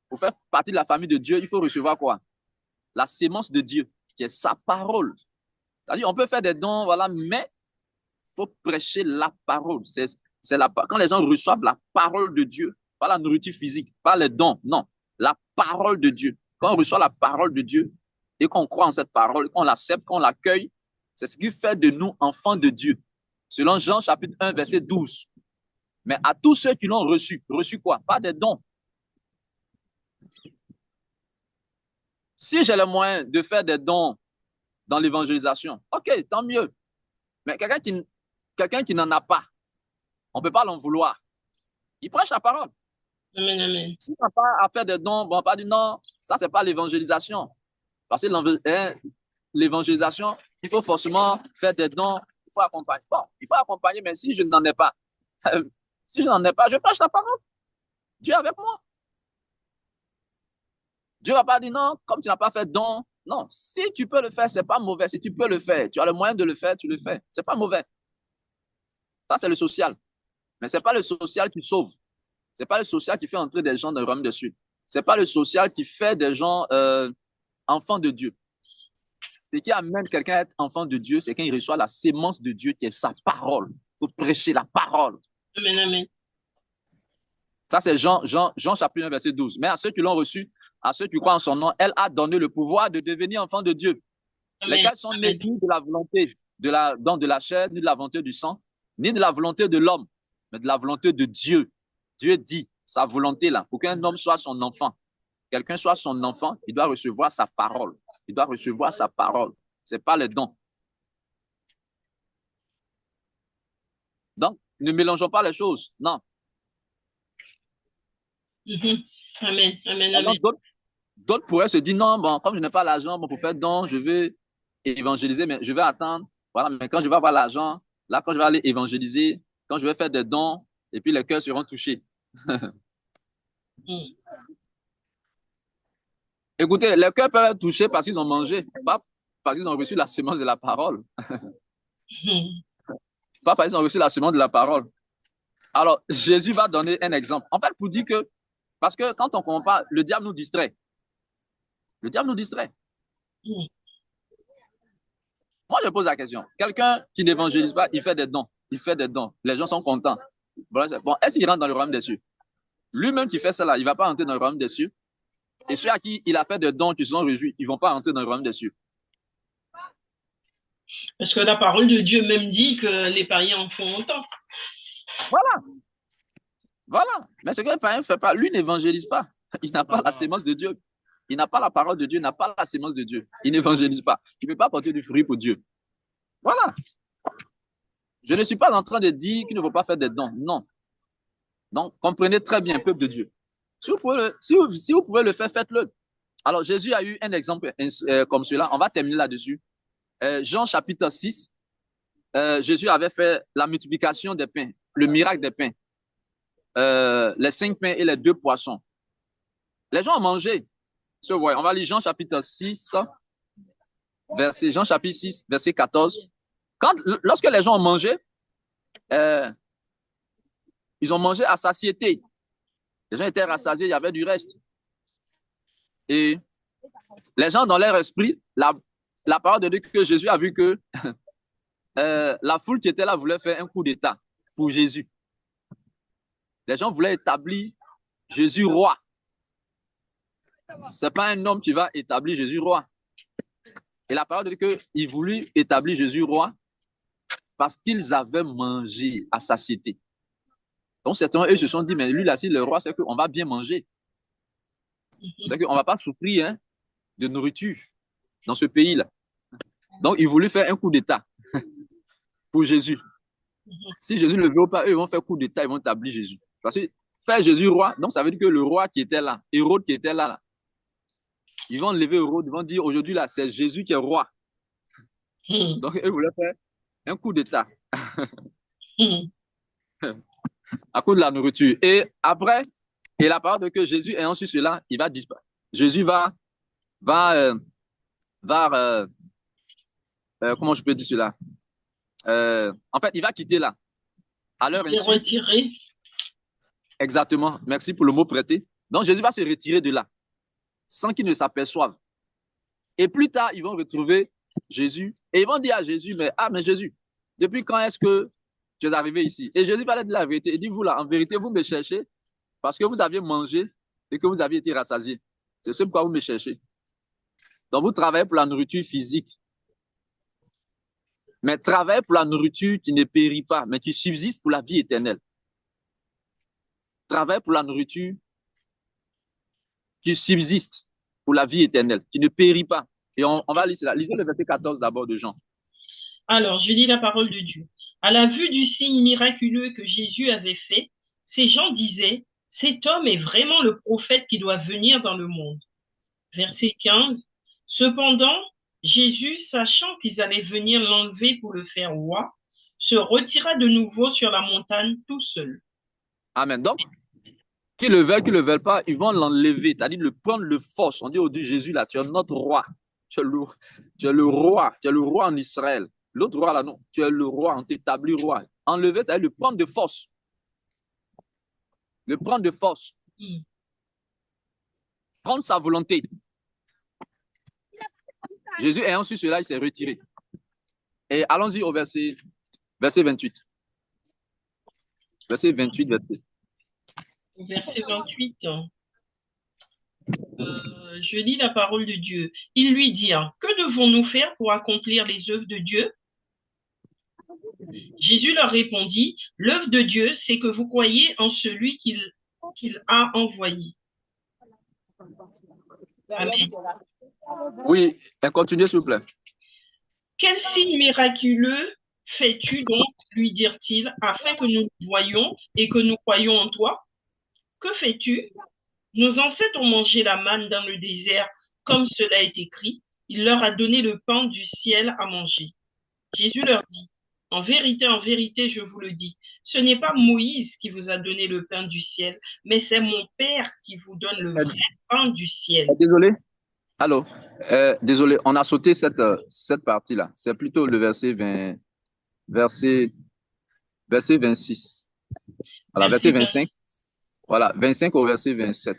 Pour faire partie de la famille de Dieu, il faut recevoir quoi? La sémence de Dieu, qui est sa parole. C'est-à-dire, on peut faire des dons, voilà, mais il faut prêcher la parole. Quand les gens reçoivent la parole de Dieu, pas la nourriture physique, pas les dons, non, la parole de Dieu. Quand on reçoit la parole de Dieu et qu'on croit en cette parole, qu'on l'accepte, qu'on l'accueille, c'est ce qui fait de nous enfants de Dieu. Selon Jean chapitre 1, verset 12. Mais à tous ceux qui l'ont reçu, reçu quoi? Pas des dons. Si j'ai le moyen de faire des dons dans l'évangélisation, ok, tant mieux. Mais quelqu'un qui n'en a pas, on ne peut pas l'en vouloir. Il prêche la parole. Amen, amen. Si tu n'as pas à faire des dons, bon, pas du non, ça, c'est pas l'évangélisation. Parce que l'évangélisation, il faut forcément faire des dons, il faut accompagner. Bon, il faut accompagner, mais si je n'en ai pas, si je n'en ai pas, je prêche la parole. Dieu est avec moi. Dieu ne va pas dire non, comme tu n'as pas fait de don. Non, si tu peux le faire, ce n'est pas mauvais. Si tu peux le faire, tu as le moyen de le faire, tu le fais. Ce n'est pas mauvais. Ça, c'est le social. Mais ce n'est pas le social qui sauve. Ce n'est pas le social qui fait entrer des gens dans le royaume des cieux. Ce n'est pas le social qui fait des gens enfants de Dieu. Ce qui amène quelqu'un à être enfant de Dieu, c'est quand il reçoit la sémence de Dieu qui est sa parole. Il faut prêcher la parole. Amen, amen. Ça, c'est Jean chapitre 1, verset 12. Mais à ceux qui l'ont reçu, à ceux qui croient en son nom, elle a donné le pouvoir de devenir enfants de Dieu. Amen. Lesquels sont nés ni de la volonté de la chair, ni de la volonté du sang, ni de la volonté de l'homme, mais de la volonté de Dieu. Dieu dit sa volonté là, pour qu'un homme soit son enfant, quelqu'un soit son enfant, il doit recevoir sa parole. Il doit recevoir sa parole. Ce n'est pas le don. Donc, ne mélangeons pas les choses. Non. Amen, amen, amen. D'autres pourraient se dire, non, bon, comme je n'ai pas l'argent bon, pour faire don, je vais évangéliser, mais je vais attendre. Voilà, mais quand je vais avoir l'argent, là, quand je vais aller évangéliser, quand je vais faire des dons, et puis les cœurs seront touchés. Écoutez, les cœurs peuvent être touchés parce qu'ils ont mangé, pas parce qu'ils ont reçu la semence de la parole. Pas parce qu'ils ont reçu la semence de la parole. Alors, Jésus va donner un exemple. En fait, pour dire que, parce que quand on compare, le diable nous distrait. Le diable nous distrait. Moi, je pose la question. Quelqu'un qui n'évangélise pas, il fait des dons. Il fait des dons. Les gens sont contents. Bon, est-ce qu'il rentre dans le royaume des cieux? Lui-même qui fait ça là, il ne va pas rentrer dans le royaume des cieux. Et ceux à qui il a fait des dons qui sont réjouis, ils ne vont pas rentrer dans le royaume des cieux. Parce que la parole de Dieu même dit que les païens en font autant. Voilà. Voilà. Mais ce que le païen ne fait pas, lui n'évangélise pas. Il n'a pas la sémence de Dieu. Il n'a pas la parole de Dieu, il n'a pas la sémence de Dieu. Il n'évangélise pas. Il ne peut pas porter du fruit pour Dieu. Voilà. Je ne suis pas en train de dire qu'il ne faut pas faire des dons. Non. Donc, comprenez très bien, peuple de Dieu. Si vous pouvez le faire, faites-le. Alors, Jésus a eu un exemple comme cela. On va terminer là-dessus. Jean chapitre 6, Jésus avait fait la multiplication des pains, le miracle des pains, les 5 pains et les 2 poissons. Les gens ont mangé. On va lire Jean chapitre 6, Jean chapitre 6, verset 14. Lorsque les gens ont mangé, ils ont mangé à satiété. Les gens étaient rassasiés, il y avait du reste. Et les gens, dans leur esprit, la parole de Dieu que Jésus a vu que la foule qui était là voulait faire un coup d'État pour Jésus. Les gens voulaient établir Jésus roi. Ce n'est pas un homme qui va établir Jésus roi. Et la parole de Dieu qu'il voulut établir Jésus roi parce qu'ils avaient mangé à satiété. Donc, certains, eux, se sont dit, mais lui, là, si le roi, c'est qu'on va bien manger. C'est qu'on ne va pas souffrir de nourriture dans ce pays-là. Donc, il voulut faire un coup d'État pour Jésus. Si Jésus ne le veut pas, eux, ils vont faire coup d'État, ils vont établir Jésus. Parce que faire Jésus roi, donc ça veut dire que le roi qui était là, Hérode qui était là, ils vont lever Hérode, ils vont dire, aujourd'hui, là, c'est Jésus qui est roi. Donc, eux voulaient faire un coup d'État. À cause de la nourriture. Et après, et la parole de que Jésus ayant su cela, il va disparaître. Jésus comment je peux dire cela? En fait, il va quitter là. À leur insu. Retirer. Exactement. Merci pour le mot prêté. Donc, Jésus va se retirer de là, sans qu'ils ne s'aperçoivent. Et plus tard, ils vont retrouver Jésus et ils vont dire à Jésus, mais Jésus, depuis quand est-ce que tu es arrivé ici? Et Jésus va leur dire la vérité. Il dit, vous là, en vérité, vous me cherchez parce que vous aviez mangé et que vous aviez été rassasiés. C'est ce pourquoi vous me cherchez. Donc, vous travaillez pour la nourriture physique. Mais travaillez pour la nourriture qui ne périt pas, mais qui subsiste pour la vie éternelle. Travaillez pour la nourriture qui subsiste pour la vie éternelle, qui ne périt pas. Et on va lire cela. Lisez le verset 14 d'abord de Jean. Alors, je lis la parole de Dieu. À la vue du signe miraculeux que Jésus avait fait, ces gens disaient, cet homme est vraiment le prophète qui doit venir dans le monde. Verset 15. Cependant, Jésus, sachant qu'ils allaient venir l'enlever pour le faire roi, se retira de nouveau sur la montagne tout seul. Amen. Donc, qu'ils le veulent pas, ils vont l'enlever, c'est-à-dire le prendre de force. On dit au Dieu Jésus, là, tu es notre roi. Tu es le roi en Israël. L'autre roi, là, non. Tu es le roi, on t'établit roi. Enlever, c'est-à-dire le prendre de force. Le prendre de force. Prendre sa volonté. Jésus ayant su cela, il s'est retiré. Et allons-y au verset 28. Verset 28, verset. Verset 28. Je lis la parole de Dieu. Ils lui dirent, que devons-nous faire pour accomplir les œuvres de Dieu? Jésus leur répondit, l'œuvre de Dieu, c'est que vous croyez en celui qu'il a envoyé. Amen. Oui, continuez s'il vous plaît. Quel signe miraculeux fais-tu donc, lui dirent-ils, afin que nous voyions et que nous croyions en toi? Que fais-tu? Nos ancêtres ont mangé la manne dans le désert, comme cela est écrit. Il leur a donné le pain du ciel à manger. Jésus leur dit, en vérité, je vous le dis, ce n'est pas Moïse qui vous a donné le pain du ciel, mais c'est mon Père qui vous donne le vrai pain du ciel. Désolé. Allô, désolé, on a sauté cette partie-là. C'est plutôt le verset 26. Voilà, verset 25. Voilà, 25 au verset 27.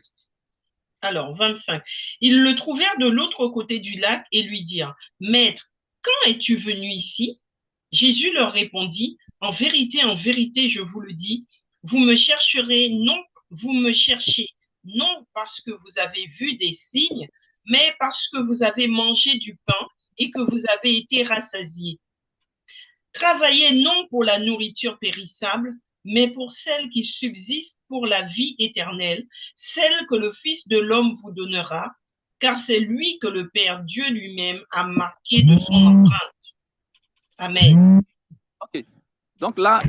Alors, 25. Ils le trouvèrent de l'autre côté du lac et lui dirent, Maître, quand es-tu venu ici? Jésus leur répondit, en vérité, je vous le dis, vous me cherchez non parce que vous avez vu des signes, mais parce que vous avez mangé du pain et que vous avez été rassasiés. Travaillez non pour la nourriture périssable, mais pour celle qui subsiste pour la vie éternelle, celle que le Fils de l'homme vous donnera, car c'est lui que le Père Dieu lui-même a marqué de son empreinte. Amen. Ok. Donc là,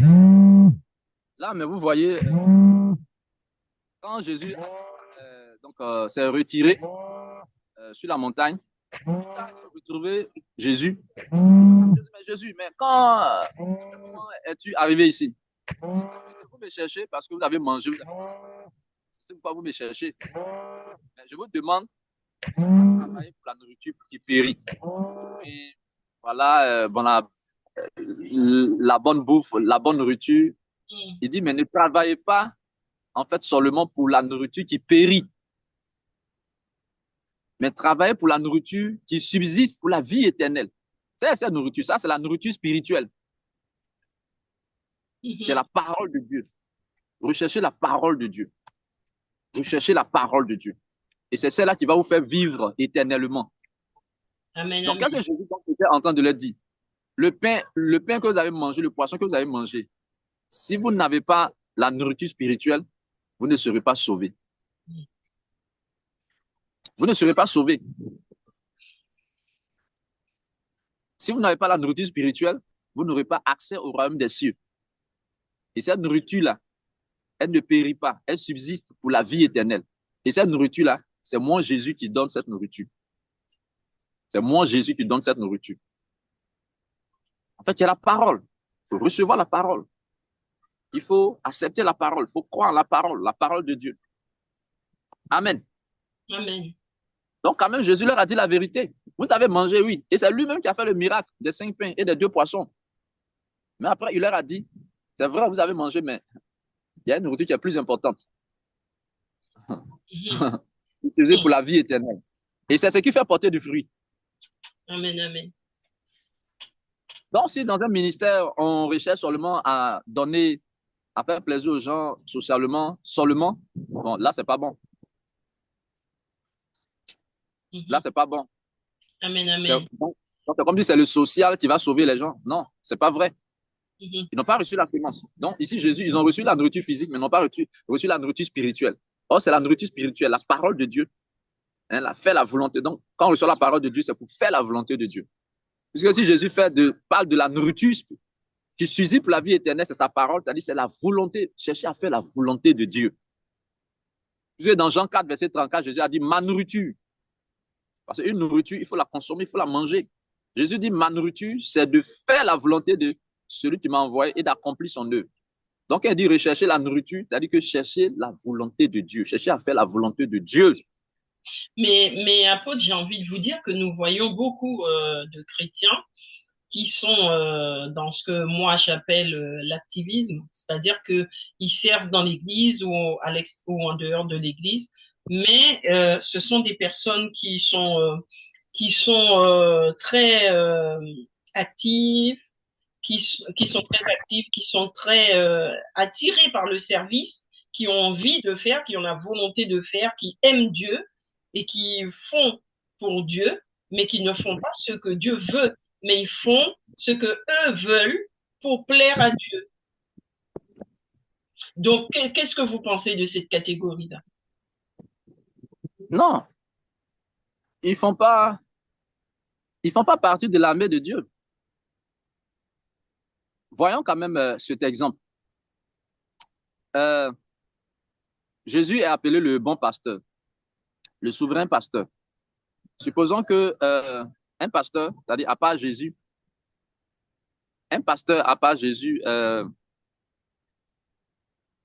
mais vous voyez, quand Jésus s'est retiré sur la montagne, vous trouvez Jésus. Jésus, mais comment es-tu arrivé ici? Vous me cherchez parce que vous avez mangé. C'est pourquoi vous me cherchez. Mais je vous demande de travailler pour la nourriture qui périt. Et voilà, la bonne bouffe, la bonne nourriture. Il dit, mais ne travaillez pas en fait seulement pour la nourriture qui périt, mais travaillez pour la nourriture qui subsiste pour la vie éternelle. C'est cette nourriture, ça c'est la nourriture spirituelle. C'est la parole de Dieu. Recherchez la parole de Dieu. Recherchez la parole de Dieu. Et c'est celle-là qui va vous faire vivre éternellement. Amen. Donc, qu'est-ce que Jésus était en train de leur dire? Le pain que vous avez mangé, le poisson que vous avez mangé, si vous n'avez pas la nourriture spirituelle, vous ne serez pas sauvés. Vous ne serez pas sauvés. Si vous n'avez pas la nourriture spirituelle, vous n'aurez pas accès au royaume des cieux. Et cette nourriture-là, elle ne périt pas, elle subsiste pour la vie éternelle. Et cette nourriture-là, c'est moi Jésus qui donne cette nourriture. C'est moi Jésus qui donne cette nourriture. En fait, il y a la parole. Il faut recevoir la parole. Il faut accepter la parole. Il faut croire en la parole de Dieu. Amen. Amen. Donc, quand même, Jésus leur a dit la vérité. Vous avez mangé, oui. Et c'est lui-même qui a fait le miracle des 5 pains et des 2 poissons. Mais après, il leur a dit, c'est vrai, vous avez mangé, mais il y a une nourriture qui est plus importante. Utilisée pour la vie éternelle. Et c'est ce qui fait porter du fruit. Amen, amen. Donc, si dans un ministère, on recherche seulement à donner, à faire plaisir aux gens socialement, seulement, bon, là, c'est pas bon. Là, c'est pas bon. Amen, amen. Donc, c'est comme si c'est le social qui va sauver les gens. Non, c'est pas vrai. Mhm. Ils n'ont pas reçu la sémence. Donc, ici, Jésus, ils ont reçu la nourriture physique, mais n'ont pas reçu la nourriture spirituelle. Or, c'est la nourriture spirituelle, la parole de Dieu. Hein, faire la volonté. Donc, quand on reçoit la parole de Dieu, c'est pour faire la volonté de Dieu. Puisque si Jésus parle de la nourriture qui suffit pour la vie éternelle, c'est sa parole, c'est-à-dire c'est la volonté, chercher à faire la volonté de Dieu. Puisque dans Jean 4, verset 34, Jésus a dit ma nourriture. Parce qu'une nourriture, il faut la consommer, il faut la manger. Jésus dit ma nourriture, c'est de faire la volonté de celui qui m'a envoyé et d'accomplir son œuvre. Donc, il dit rechercher la nourriture, c'est-à-dire que chercher la volonté de Dieu, chercher à faire la volonté de Dieu. Mais apôtre, j'ai envie de vous dire que nous voyons beaucoup de chrétiens qui sont dans ce que moi j'appelle l'activisme, c'est-à-dire que ils servent dans l'église ou en dehors de l'église, mais ce sont des personnes qui sont très actives, qui sont très actives, qui sont très attirées par le service, qui ont envie de faire, qui ont la volonté de faire, qui aiment Dieu et qui font pour Dieu, mais qui ne font pas ce que Dieu veut, mais ils font ce que eux veulent pour plaire à Dieu. Donc, qu'est-ce que vous pensez de cette catégorie-là? Non, ils font pas, ils font pas partie de l'armée de Dieu. Voyons quand même cet exemple. Euh, Jésus est appelé le bon pasteur, le souverain pasteur. Supposons que un pasteur, c'est-à-dire à part Jésus, un pasteur à part Jésus,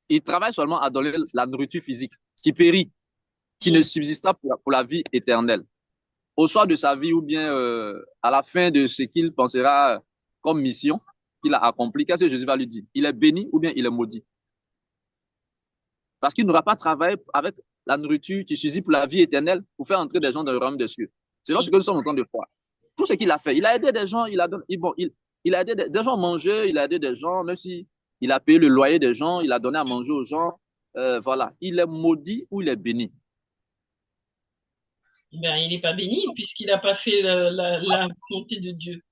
il travaille seulement à donner la nourriture physique qui périt, qui ne subsistera pour la vie éternelle. Au soir de sa vie ou bien à la fin de ce qu'il pensera comme mission qu'il a accompli, qu'est-ce que Jésus va lui dire? Il est béni ou bien il est maudit? Parce qu'il n'aura pas travaillé avec la nourriture qui suffit pour la vie éternelle pour faire entrer des gens dans le royaume des cieux. C'est ce que nous sommes en train de voir. Tout ce qu'il a fait, il a aidé des gens, il a aidé des gens à manger, il a aidé des gens, même si il a payé le loyer des gens, il a donné à manger aux gens. Voilà, il est maudit ou il est béni. Ben, il n'est pas béni puisqu'il n'a pas fait la volonté de Dieu.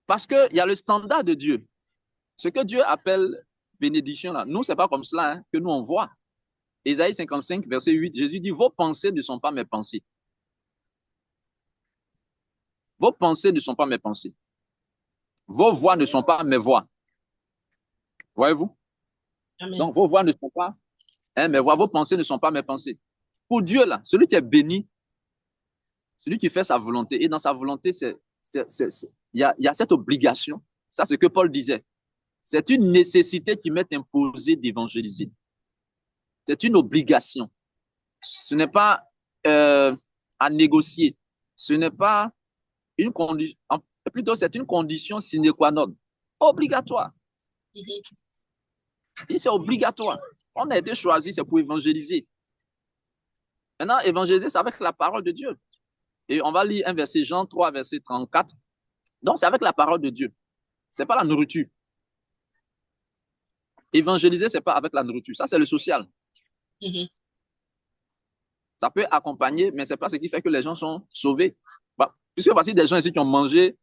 Parce qu'il y a le standard de Dieu. Ce que Dieu appelle bénédiction, là, nous, ce n'est pas comme cela hein, que nous on voit. Ésaïe 55, verset 8, Jésus dit, vos pensées ne sont pas mes pensées. Vos pensées ne sont pas mes pensées. Vos voix ne sont pas mes voix. Voyez-vous? Amen. Donc, vos voix ne sont pas mes voix. Vos pensées ne sont pas mes pensées. Pour Dieu, là, celui qui est béni, celui qui fait sa volonté, et dans sa volonté, il y a cette obligation. Ça, c'est ce que Paul disait. C'est une nécessité qui m'est imposée d'évangéliser. C'est une obligation. Ce n'est pas à négocier. Ce n'est pas une condition. Plutôt, c'est une condition sine qua non. Obligatoire. Et c'est obligatoire. On a été choisi, c'est pour évangéliser. Maintenant, évangéliser, c'est avec la parole de Dieu. Et on va lire un verset, Jean 3, verset 34. Donc, c'est avec la parole de Dieu. Ce n'est pas la nourriture. Évangéliser, ce n'est pas avec la nourriture. Ça, c'est le social. Ça peut accompagner, mais ce n'est pas ce qui fait que les gens sont sauvés. Bah, puisque voici des gens ici qui ont mangé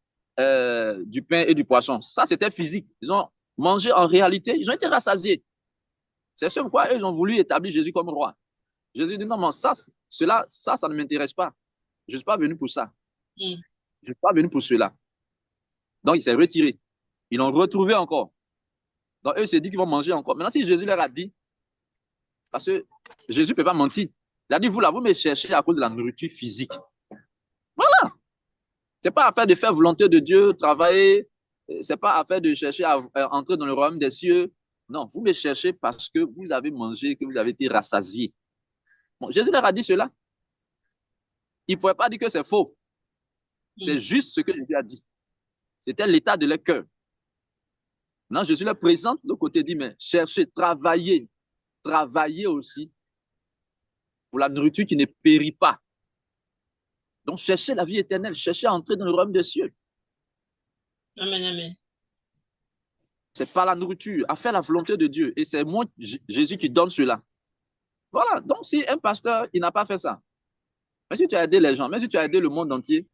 du pain et du poisson. Ça, c'était physique. Ils ont mangé en réalité, ils ont été rassasiés. C'est ce pourquoi ils ont voulu établir Jésus comme roi. Jésus dit non, mais ça ne m'intéresse pas. Je ne suis pas venu pour ça. Je ne suis pas venu pour cela. Donc, il s'est retiré. Ils l'ont retrouvé encore. Donc, eux, ils se dit qu'ils vont manger encore. Maintenant, si Jésus leur a dit, parce que Jésus ne peut pas mentir, il a dit, vous là, vous me cherchez à cause de la nourriture physique. Voilà. Ce n'est pas affaire de faire volonté de Dieu, travailler. Ce n'est pas affaire de chercher à entrer dans le royaume des cieux. Non, vous me cherchez parce que vous avez mangé, que vous avez été rassasiés. Bon, Jésus leur a dit cela. Il ne pouvait pas dire que c'est faux. C'est juste ce que Jésus a dit. C'était l'état de leur cœur. Non, Jésus leur présente de l'autre côté, dit, mais cherchez, travaillez aussi pour la nourriture qui ne périt pas. Donc, cherchez la vie éternelle, cherchez à entrer dans le royaume des cieux. Amen, amen. C'est par la nourriture, à faire la volonté de Dieu. Et c'est moi, Jésus, qui donne cela. Voilà. Donc, si un pasteur, il n'a pas fait ça, Même si tu as aidé les gens, même si tu as aidé le monde entier,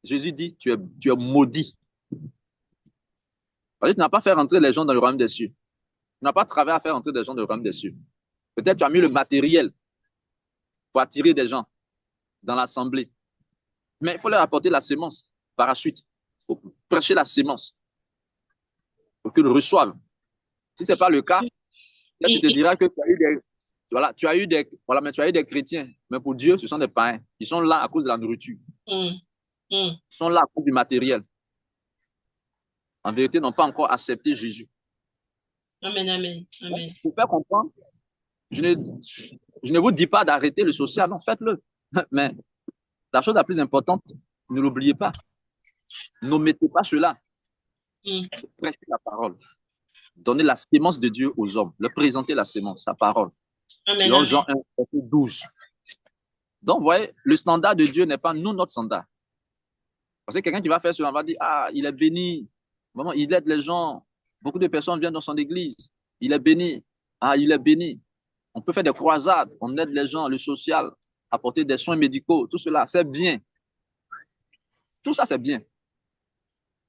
Jésus dit, tu es maudit. Parce que tu n'as pas fait rentrer les gens dans le royaume des cieux. Tu n'as pas travaillé à faire rentrer des gens dans le royaume des cieux. Peut-être tu as mis le matériel pour attirer des gens dans l'assemblée. Mais il faut leur apporter la sémence par la suite. Il faut prêcher la sémence pour qu'ils le reçoivent. Si ce n'est pas le cas, là, tu te diras que tu as eu des, voilà, mais tu as eu des chrétiens. Mais pour Dieu, ce sont des païens. Ils sont là à cause de la nourriture. Ils sont là à cause du matériel. En vérité, ils n'ont pas encore accepté Jésus. Amen, amen, amen. Pour faire comprendre, je ne vous dis pas d'arrêter le social, non, faites-le. Mais la chose la plus importante, ne l'oubliez pas. N'omettez pas cela. Prêchez la parole. Donnez la sémence de Dieu aux hommes. Leur présenter la sémence, sa parole. Amen, Selon Jean 1, verset 12. Donc, vous voyez, le standard de Dieu n'est pas nous, notre standard. Parce que quelqu'un qui va faire cela va dire, ah, il est béni. Vraiment, il aide les gens. Beaucoup de personnes viennent dans son église. Il est béni. Ah, il est béni. On peut faire des croisades. On aide les gens, le social, apporter des soins médicaux. Tout cela, c'est bien. Tout ça, c'est bien.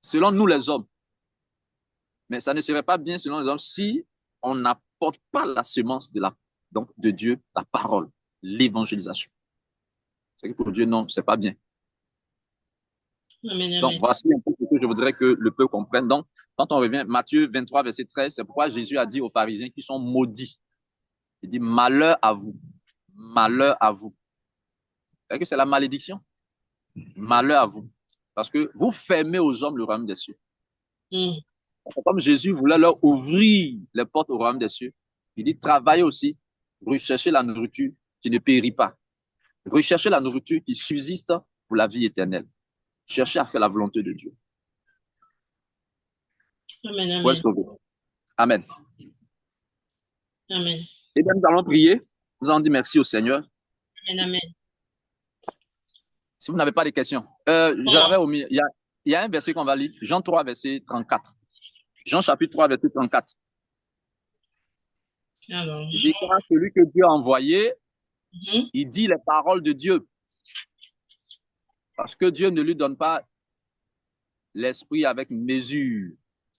Selon nous, les hommes. Mais ça ne serait pas bien selon les hommes si on n'apporte pas la semence de Dieu, la parole, l'évangélisation. C'est que pour Dieu, non, c'est pas bien. Amen, donc, amen. Voici un peu ce que je voudrais que le peuple comprenne. Donc, quand on revient, Matthieu 23, verset 13, c'est pourquoi Jésus a dit aux pharisiens qui sont maudits. Il dit, malheur à vous. Malheur à vous. C'est que c'est la malédiction. Malheur à vous. Parce que vous fermez aux hommes le royaume des cieux. Comme Jésus voulait leur ouvrir les portes au royaume des cieux, il dit, travaillez aussi, recherchez la nourriture qui ne périt pas. Recherchez la nourriture qui subsiste pour la vie éternelle. Cherchez à faire la volonté de Dieu. Amen, amen. Amen. Amen. Et bien, nous allons prier. Nous allons dire merci au Seigneur. Amen, amen. Si vous n'avez pas de questions, j'avais omis, il y a un verset qu'on va lire, Jean 3, verset 34. Jean chapitre 3, verset 34. Alors, il dit, car celui que Dieu a envoyé, il dit les paroles de Dieu. Parce que Dieu ne lui donne pas l'esprit avec mesure.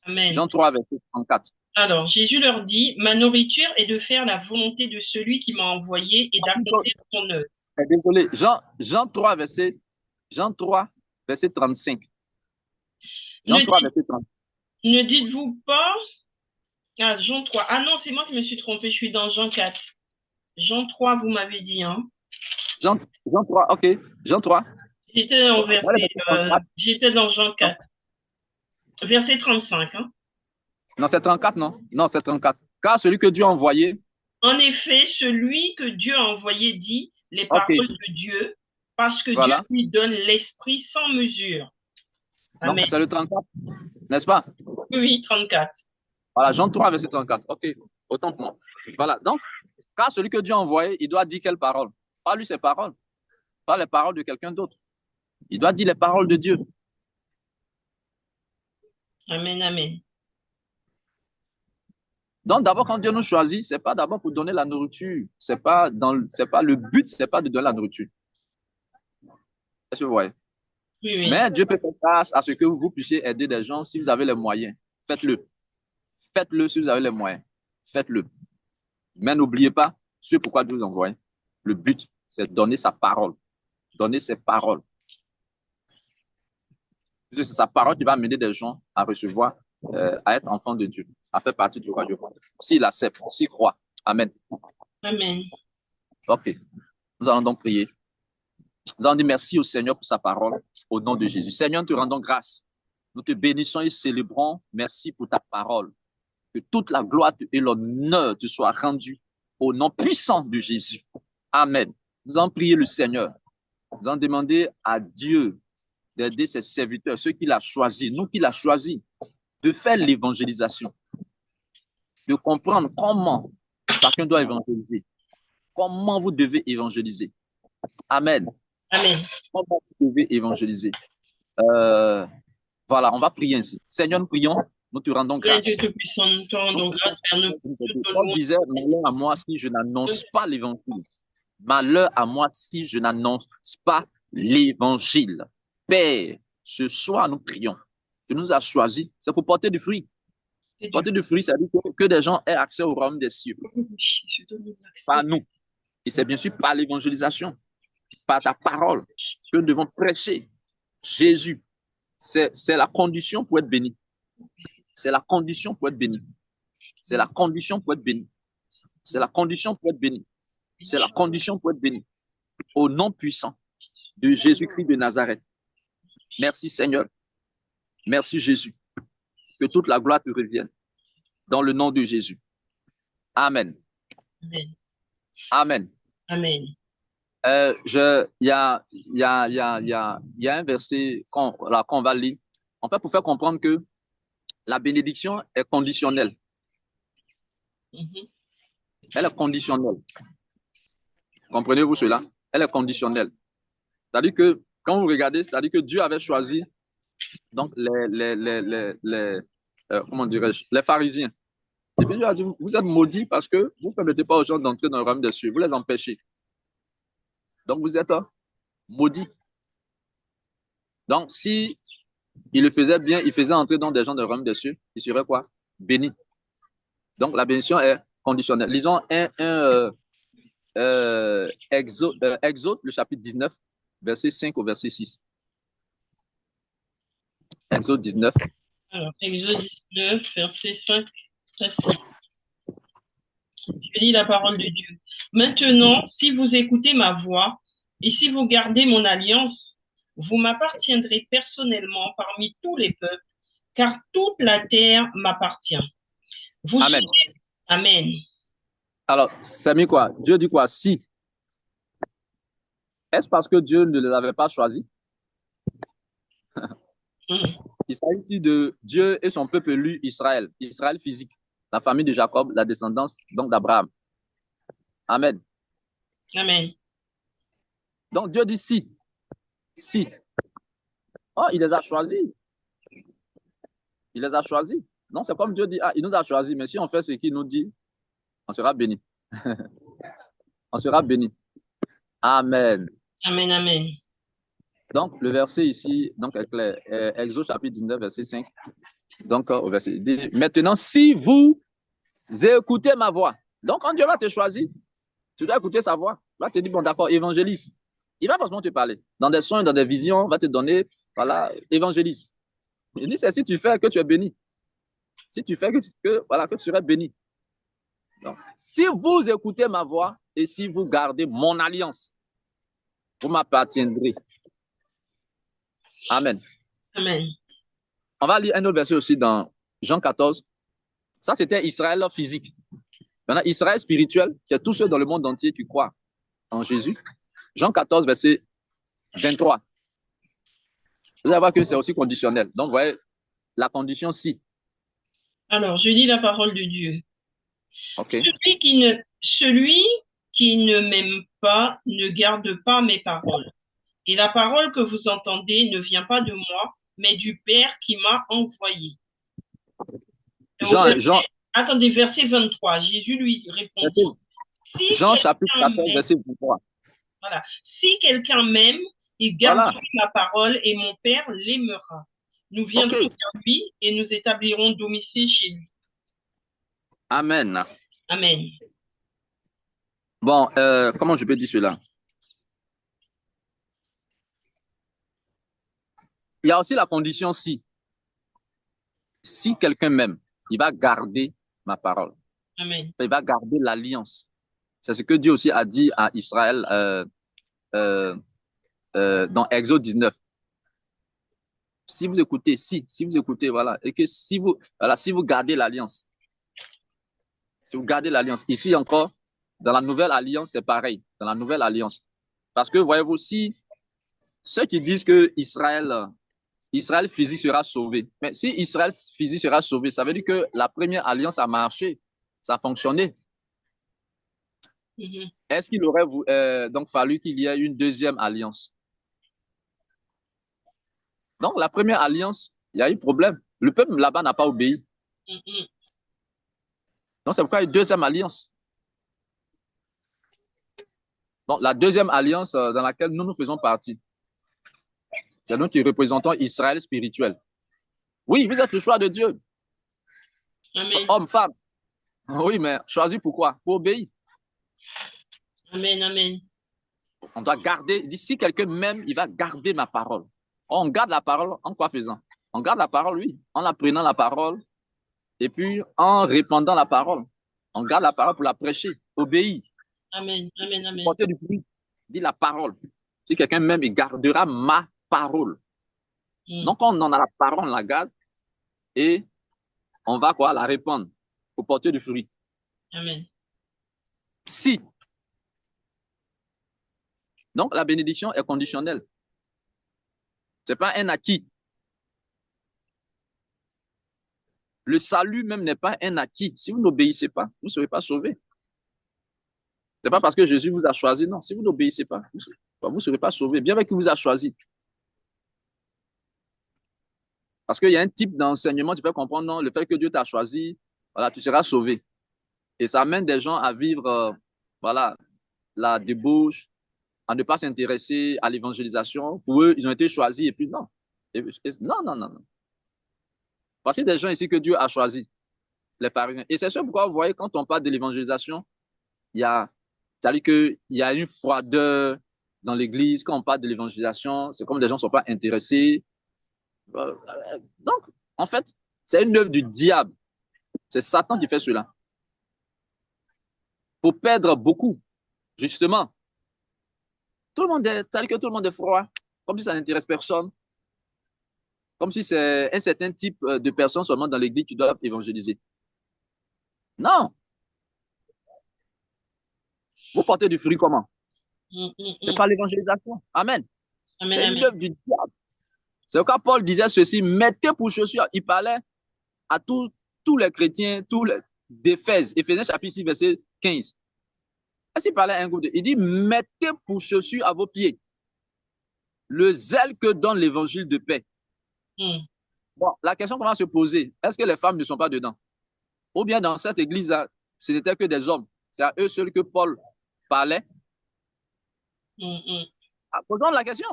Amen. Jean 3, verset 34. Alors, Jésus leur dit, ma nourriture est de faire la volonté de celui qui m'a envoyé et d'accomplir son œuvre. Désolé, Jean 3, verset 35. Jean 3, verset 35. Ne dites-vous pas... Ah, Jean 3. Ah non, c'est moi qui me suis trompée, je suis dans Jean 4. Jean 3, vous m'avez dit, hein? Jean 3, ok. Jean 3. J'étais en verset... j'étais dans Jean 4. Verset 35, hein? Non, c'est 34, non? Non, c'est 34. Car celui que Dieu a envoyé... En effet, celui que Dieu a envoyé dit les paroles de Dieu, parce que Dieu lui donne l'esprit sans mesure. Amen. Donc, c'est le 34, n'est-ce pas? Oui, 34. Voilà, Jean 3, verset 34. Ok, autant pour moi. Voilà, donc, car celui que Dieu a envoyé, il doit dire quelles paroles? Pas lui ses paroles, pas les paroles de quelqu'un d'autre. Il doit dire les paroles de Dieu. Amen, amen. Donc, d'abord, quand Dieu nous choisit, ce n'est pas d'abord pour donner la nourriture. C'est pas le but, ce n'est pas de donner la nourriture. Est-ce que vous voyez? Oui, oui. Mais Dieu peut faire grâce à ce que vous puissiez aider des gens si vous avez les moyens. Faites-le. Faites-le si vous avez les moyens. Faites-le. Mais n'oubliez pas ce pourquoi Dieu vous envoie. Le but, c'est de donner sa parole. Donner ses paroles. C'est sa parole qui va amener des gens à recevoir, à être enfants de Dieu, à faire partie du royaume. S'il accepte, s'il croit. Amen. Amen. Ok. Nous allons donc prier. Nous allons dire merci au Seigneur pour sa parole, au nom de Jésus. Seigneur, nous te rendons grâce. Nous te bénissons et célébrons. Merci pour ta parole. Que toute la gloire et l'honneur te soient rendus au nom puissant de Jésus. Amen. Nous allons prier le Seigneur. Nous allons demander à Dieu d'aider ses serviteurs, ceux qu'il a choisis, nous qu'il a choisis, de faire l'évangélisation, de comprendre comment chacun doit évangéliser, comment vous devez évangéliser. Amen. Amen. Comment vous devez évangéliser. Voilà, on va prier ainsi. Seigneur, nous prions, nous te rendons grâce. Dieu Tout-Puissant, nous te rendons grâce, Père. On disait, malheur à moi si je n'annonce pas l'évangile. Malheur à moi si je n'annonce pas l'évangile. Père, ce soir, nous prions. Tu nous as choisis. C'est pour porter du fruit. Porter du fruit, ça veut dire que des gens aient accès au royaume des cieux. Par nous. Et c'est bien sûr par l'évangélisation, par ta parole que nous devons prêcher. Jésus, c'est la condition pour être béni. C'est la condition pour être béni. C'est la condition pour être béni. C'est la condition pour être béni. C'est la condition pour être béni. Au nom puissant de Jésus-Christ de Nazareth. Merci Seigneur. Merci Jésus. Que toute la gloire te revienne. Dans le nom de Jésus. Amen. Amen. Amen. Amen. Il y a un verset qu'on va lire. En fait, pour faire comprendre que la bénédiction est conditionnelle. Elle est conditionnelle. Comprenez-vous cela? Elle est conditionnelle. C'est-à-dire que, quand vous regardez, c'est-à-dire que Dieu avait choisi donc comment dirais-je, les pharisiens. Et puis Dieu a dit, vous êtes maudits parce que vous ne permettez pas aux gens d'entrer dans le royaume des cieux. Vous les empêchez. Donc, vous êtes maudits. Donc, si il le faisait bien, il faisait entrer dans des gens dans le royaume des cieux, il serait quoi? Béni. Donc, la bénédiction est conditionnelle. Lisons Exode, le chapitre 19, verset 5 au verset 6. Exode 19. Alors, Exode 19, verset 5 à 6. Je lis la parole de Dieu. Maintenant, si vous écoutez ma voix et si vous gardez mon alliance, vous m'appartiendrez personnellement parmi tous les peuples, car toute la terre m'appartient. Vous Amen. serez... Amen. Alors, ça met quoi? Dieu dit quoi? Si. Est-ce parce que Dieu ne les avait pas choisis? Il s'agit de Dieu et son peuple élu, Israël. Israël physique, la famille de Jacob, la descendance donc d'Abraham. Amen. Amen. Donc Dieu dit si. Si. Oh, il les a choisis. Il les a choisis. Non, c'est comme Dieu dit, ah, il nous a choisis, mais si on fait ce qu'il nous dit, on sera béni. On sera béni. Amen. Amen, amen. Donc, le verset ici, donc, est clair. Exode chapitre 19, verset 5. Donc, au verset, dit, maintenant, si vous écoutez ma voix, donc quand Dieu va te choisir, tu dois écouter sa voix. Il va te dire, bon, d'accord, évangélise. Il va forcément te parler. Dans des songes, dans des visions, il va te donner, voilà, évangélise. Il dit, c'est si tu fais que tu es béni. Si tu fais voilà, que tu serais béni. Donc, si vous écoutez ma voix et si vous gardez mon alliance, vous m'appartiendrez. Amen. Amen. On va lire un autre verset aussi dans Jean 14. Ça, c'était Israël physique. Maintenant, Israël spirituel, c'est tous ceux dans le monde entier qui croient en Jésus. Jean 14, verset 23. Vous allez voir que c'est aussi conditionnel. Donc, vous voyez, la condition si. Alors, je lis la parole de Dieu. Okay. Celui qui ne m'aime pas ne garde pas mes paroles. Et la parole que vous entendez ne vient pas de moi, mais du Père qui m'a envoyé. Jean, attendez, verset 23. Jésus lui répondit. Jean chapitre 14, verset 23. Voilà. Si quelqu'un m'aime, il gardera ma parole et mon Père l'aimera. Nous viendrons vers lui et nous établirons domicile chez lui. Amen. Amen. Bon, comment je peux dire cela? Il y a aussi la condition si. Si quelqu'un m'aime, il va garder ma parole. Amen. Il va garder l'alliance. C'est ce que Dieu aussi a dit à Israël dans Exode 19. Si vous écoutez, si vous écoutez, voilà, et que si vous gardez l'alliance, si vous gardez l'alliance, ici encore, dans la nouvelle alliance, c'est pareil, dans la nouvelle alliance. Parce que, voyez-vous, si ceux qui disent que Israël physique sera sauvé, mais si Israël physique sera sauvé, ça veut dire que la première alliance a marché, ça a fonctionné. Est-ce qu'il aurait donc fallu qu'il y ait une deuxième alliance? Donc, la première alliance, il y a eu problème. Le peuple là-bas n'a pas obéi. Donc, c'est pourquoi il y a une deuxième alliance. Donc, la deuxième alliance dans laquelle nous faisons partie, c'est nous qui représentons Israël spirituel. Oui, vous êtes le choix de Dieu. Amen. Homme, femme. Oui, mais choisi pourquoi? Pour obéir. Amen, amen. On doit garder, d'ici quelqu'un m'aime, il va garder ma parole. On garde la parole en quoi faisant? On garde la parole, oui, en apprenant la parole et puis en répandant la parole. On garde la parole pour la prêcher, obéir. Amen, amen, amen. Porter du fruit, dit la parole. Si quelqu'un m'aime, il gardera ma parole. Donc, on en a la parole, on la garde et on va quoi? La répandre pour porter du fruit. Amen. Si. Donc, la bénédiction est conditionnelle. Ce n'est pas un acquis. Le salut même n'est pas un acquis. Si vous n'obéissez pas, vous ne serez pas sauvés. Ce n'est pas parce que Jésus vous a choisi, non. Si vous n'obéissez pas, vous ne serez pas sauvés, bien qu'il vous a choisi. Parce qu'il y a un type d'enseignement, tu peux comprendre, non, le fait que Dieu t'a choisi, voilà, tu seras sauvé. Et ça amène des gens à vivre, voilà, la débauche, à ne pas s'intéresser à l'évangélisation. Pour eux, ils ont été choisis et puis non. Non, non, non, non. Voici des gens ici que Dieu a choisis, les pharisiens. Et c'est ça pourquoi vous voyez, quand on parle de l'évangélisation, il y a, c'est-à-dire qu'il y a une froideur dans l'église. Quand on parle de l'évangélisation, c'est comme des gens ne sont pas intéressés. Donc, en fait, c'est une œuvre du diable. C'est Satan qui fait cela. Pour perdre beaucoup, justement. Tout le monde est, c'est-à-dire que tout le monde est froid, comme si ça n'intéresse personne. Comme si c'est un certain type de personnes seulement dans l'église qui doivent évangéliser. Non. Vous portez du fruit comment? C'est pas l'évangélisation. Amen. Amen, C'est une amen. œuvre du diable. C'est quand Paul disait ceci, mettez pour chaussures. Il parlait à tous les chrétiens, tous les d'Éphèse, Éphésiens chapitre 6, verset 15. Est-ce qu'il parlait à un groupe il dit, mettez pour chaussures à vos pieds le zèle que donne l'évangile de paix. Bon, la question commence à se poser, est-ce que les femmes ne sont pas dedans? Ou bien dans cette église-là, ce n'était que des hommes. C'est à eux seuls que Paul parlait. Posons la question.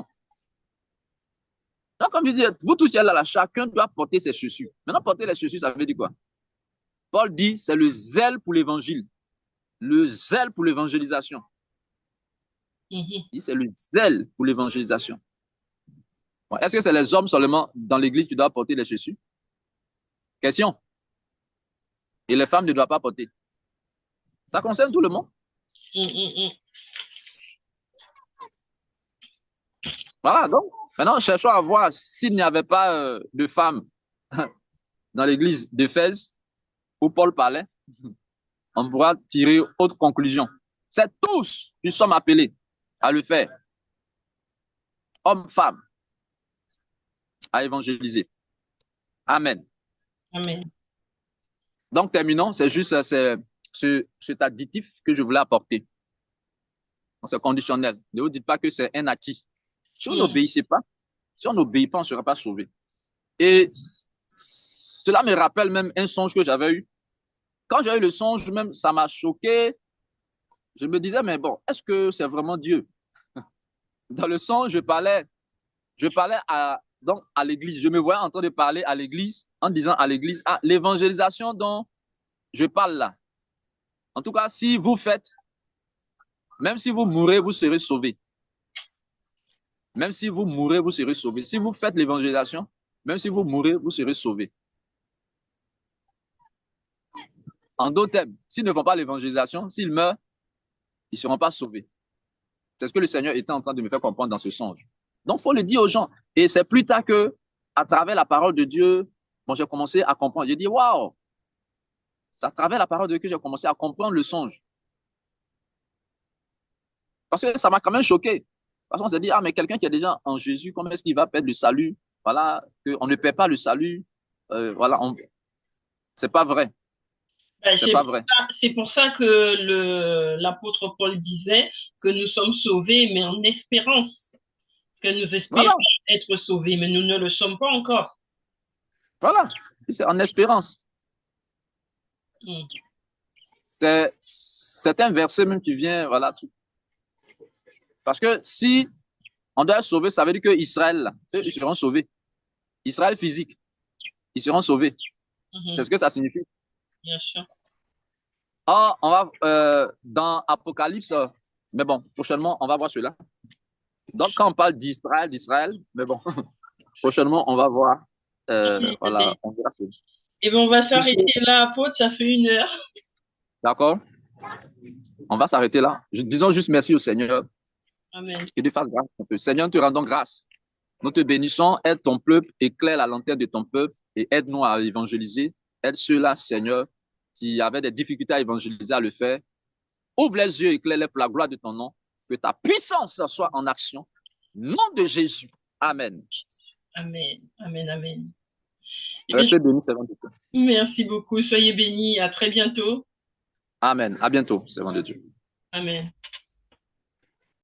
Donc, comme je dis, vous tous là, chacun doit porter ses chaussures. Maintenant, porter les chaussures, ça veut dire quoi? Paul dit, c'est le zèle pour l'évangile. Le zèle pour l'évangélisation. C'est le zèle pour l'évangélisation. Bon, est-ce que c'est les hommes seulement dans l'église qui doivent porter les chaussures? Question. Et les femmes ne doivent pas porter. Ça concerne tout le monde. Voilà, donc, maintenant, cherchons à voir s'il n'y avait pas de femmes dans l'église d'Éphèse où Paul parlait, on pourra tirer autre conclusion. C'est tous qui sommes appelés à le faire. Hommes, femmes, à évangéliser. Amen. Amen. Donc, terminons. C'est juste cet additif que je voulais apporter. C'est conditionnel. Ne vous dites pas que c'est un acquis. Si on n'obéissait pas, si on n'obéit pas, on ne sera pas sauvé. Et cela me rappelle même un songe que j'avais eu. Quand j'ai eu le songe, même, ça m'a choqué. Je me disais, mais bon, est-ce que c'est vraiment Dieu? Dans le songe, je parlais donc à l'église. Je me voyais en train de parler à l'église, en disant à l'église, ah, l'évangélisation dont je parle là. En tout cas, si vous faites, même si vous mourrez, vous serez sauvés. Même si vous mourrez, vous serez sauvés. Si vous faites l'évangélisation, même si vous mourrez, vous serez sauvés. En d'autres termes, s'ils ne font pas l'évangélisation, s'ils meurent, ils ne seront pas sauvés. C'est ce que le Seigneur était en train de me faire comprendre dans ce songe. Donc, il faut le dire aux gens. Et c'est plus tard que, à travers la parole de Dieu, bon, j'ai commencé à comprendre. J'ai dit, waouh! C'est à travers la parole de Dieu que j'ai commencé à comprendre le songe. Parce que ça m'a quand même choqué. Parce qu'on s'est dit, ah, mais quelqu'un qui est déjà en Jésus, comment est-ce qu'il va perdre le salut? Voilà, qu'on ne perd pas le salut. Voilà, c'est pas vrai. Ben, C'est pas vrai. c'est pour ça que l'apôtre Paul disait que nous sommes sauvés, mais en espérance. Parce que nous espérons Voilà, être sauvés, mais nous ne le sommes pas encore. voilà. C'est en espérance. Mm. C'est un verset même qui vient, voilà, Parce que si on doit être sauvé, ça veut dire que Israël, eux, ils seront sauvés. Israël physique, ils seront sauvés. C'est ce que ça signifie. Bien sûr. Ah, on va dans Apocalypse, mais bon, prochainement, on va voir cela. Donc, quand on parle d'Israël, mais bon, prochainement, on va voir. Voilà, on verra cela. Et bien, on va Puisque, s'arrêter là, apôtre, ça fait 1 heure. d'accord, on va s'arrêter là. Disons juste merci au Seigneur. Amen. Que Dieu fasse grâce. Seigneur, nous te rendons grâce. Nous te bénissons, aide ton peuple, éclaire la lanterne de ton peuple et aide-nous à évangéliser. Aide ceux-là, Seigneur, qui avaient des difficultés à évangéliser, à le faire. Ouvre les yeux, éclaire-les pour la gloire de ton nom. Que ta puissance soit en action. Nom de Jésus. Amen. Amen. Amen. Amen. Restez bénis, servant de Dieu. Merci beaucoup. Soyez bénis. À très bientôt. Amen. À bientôt, servant de Dieu. Amen.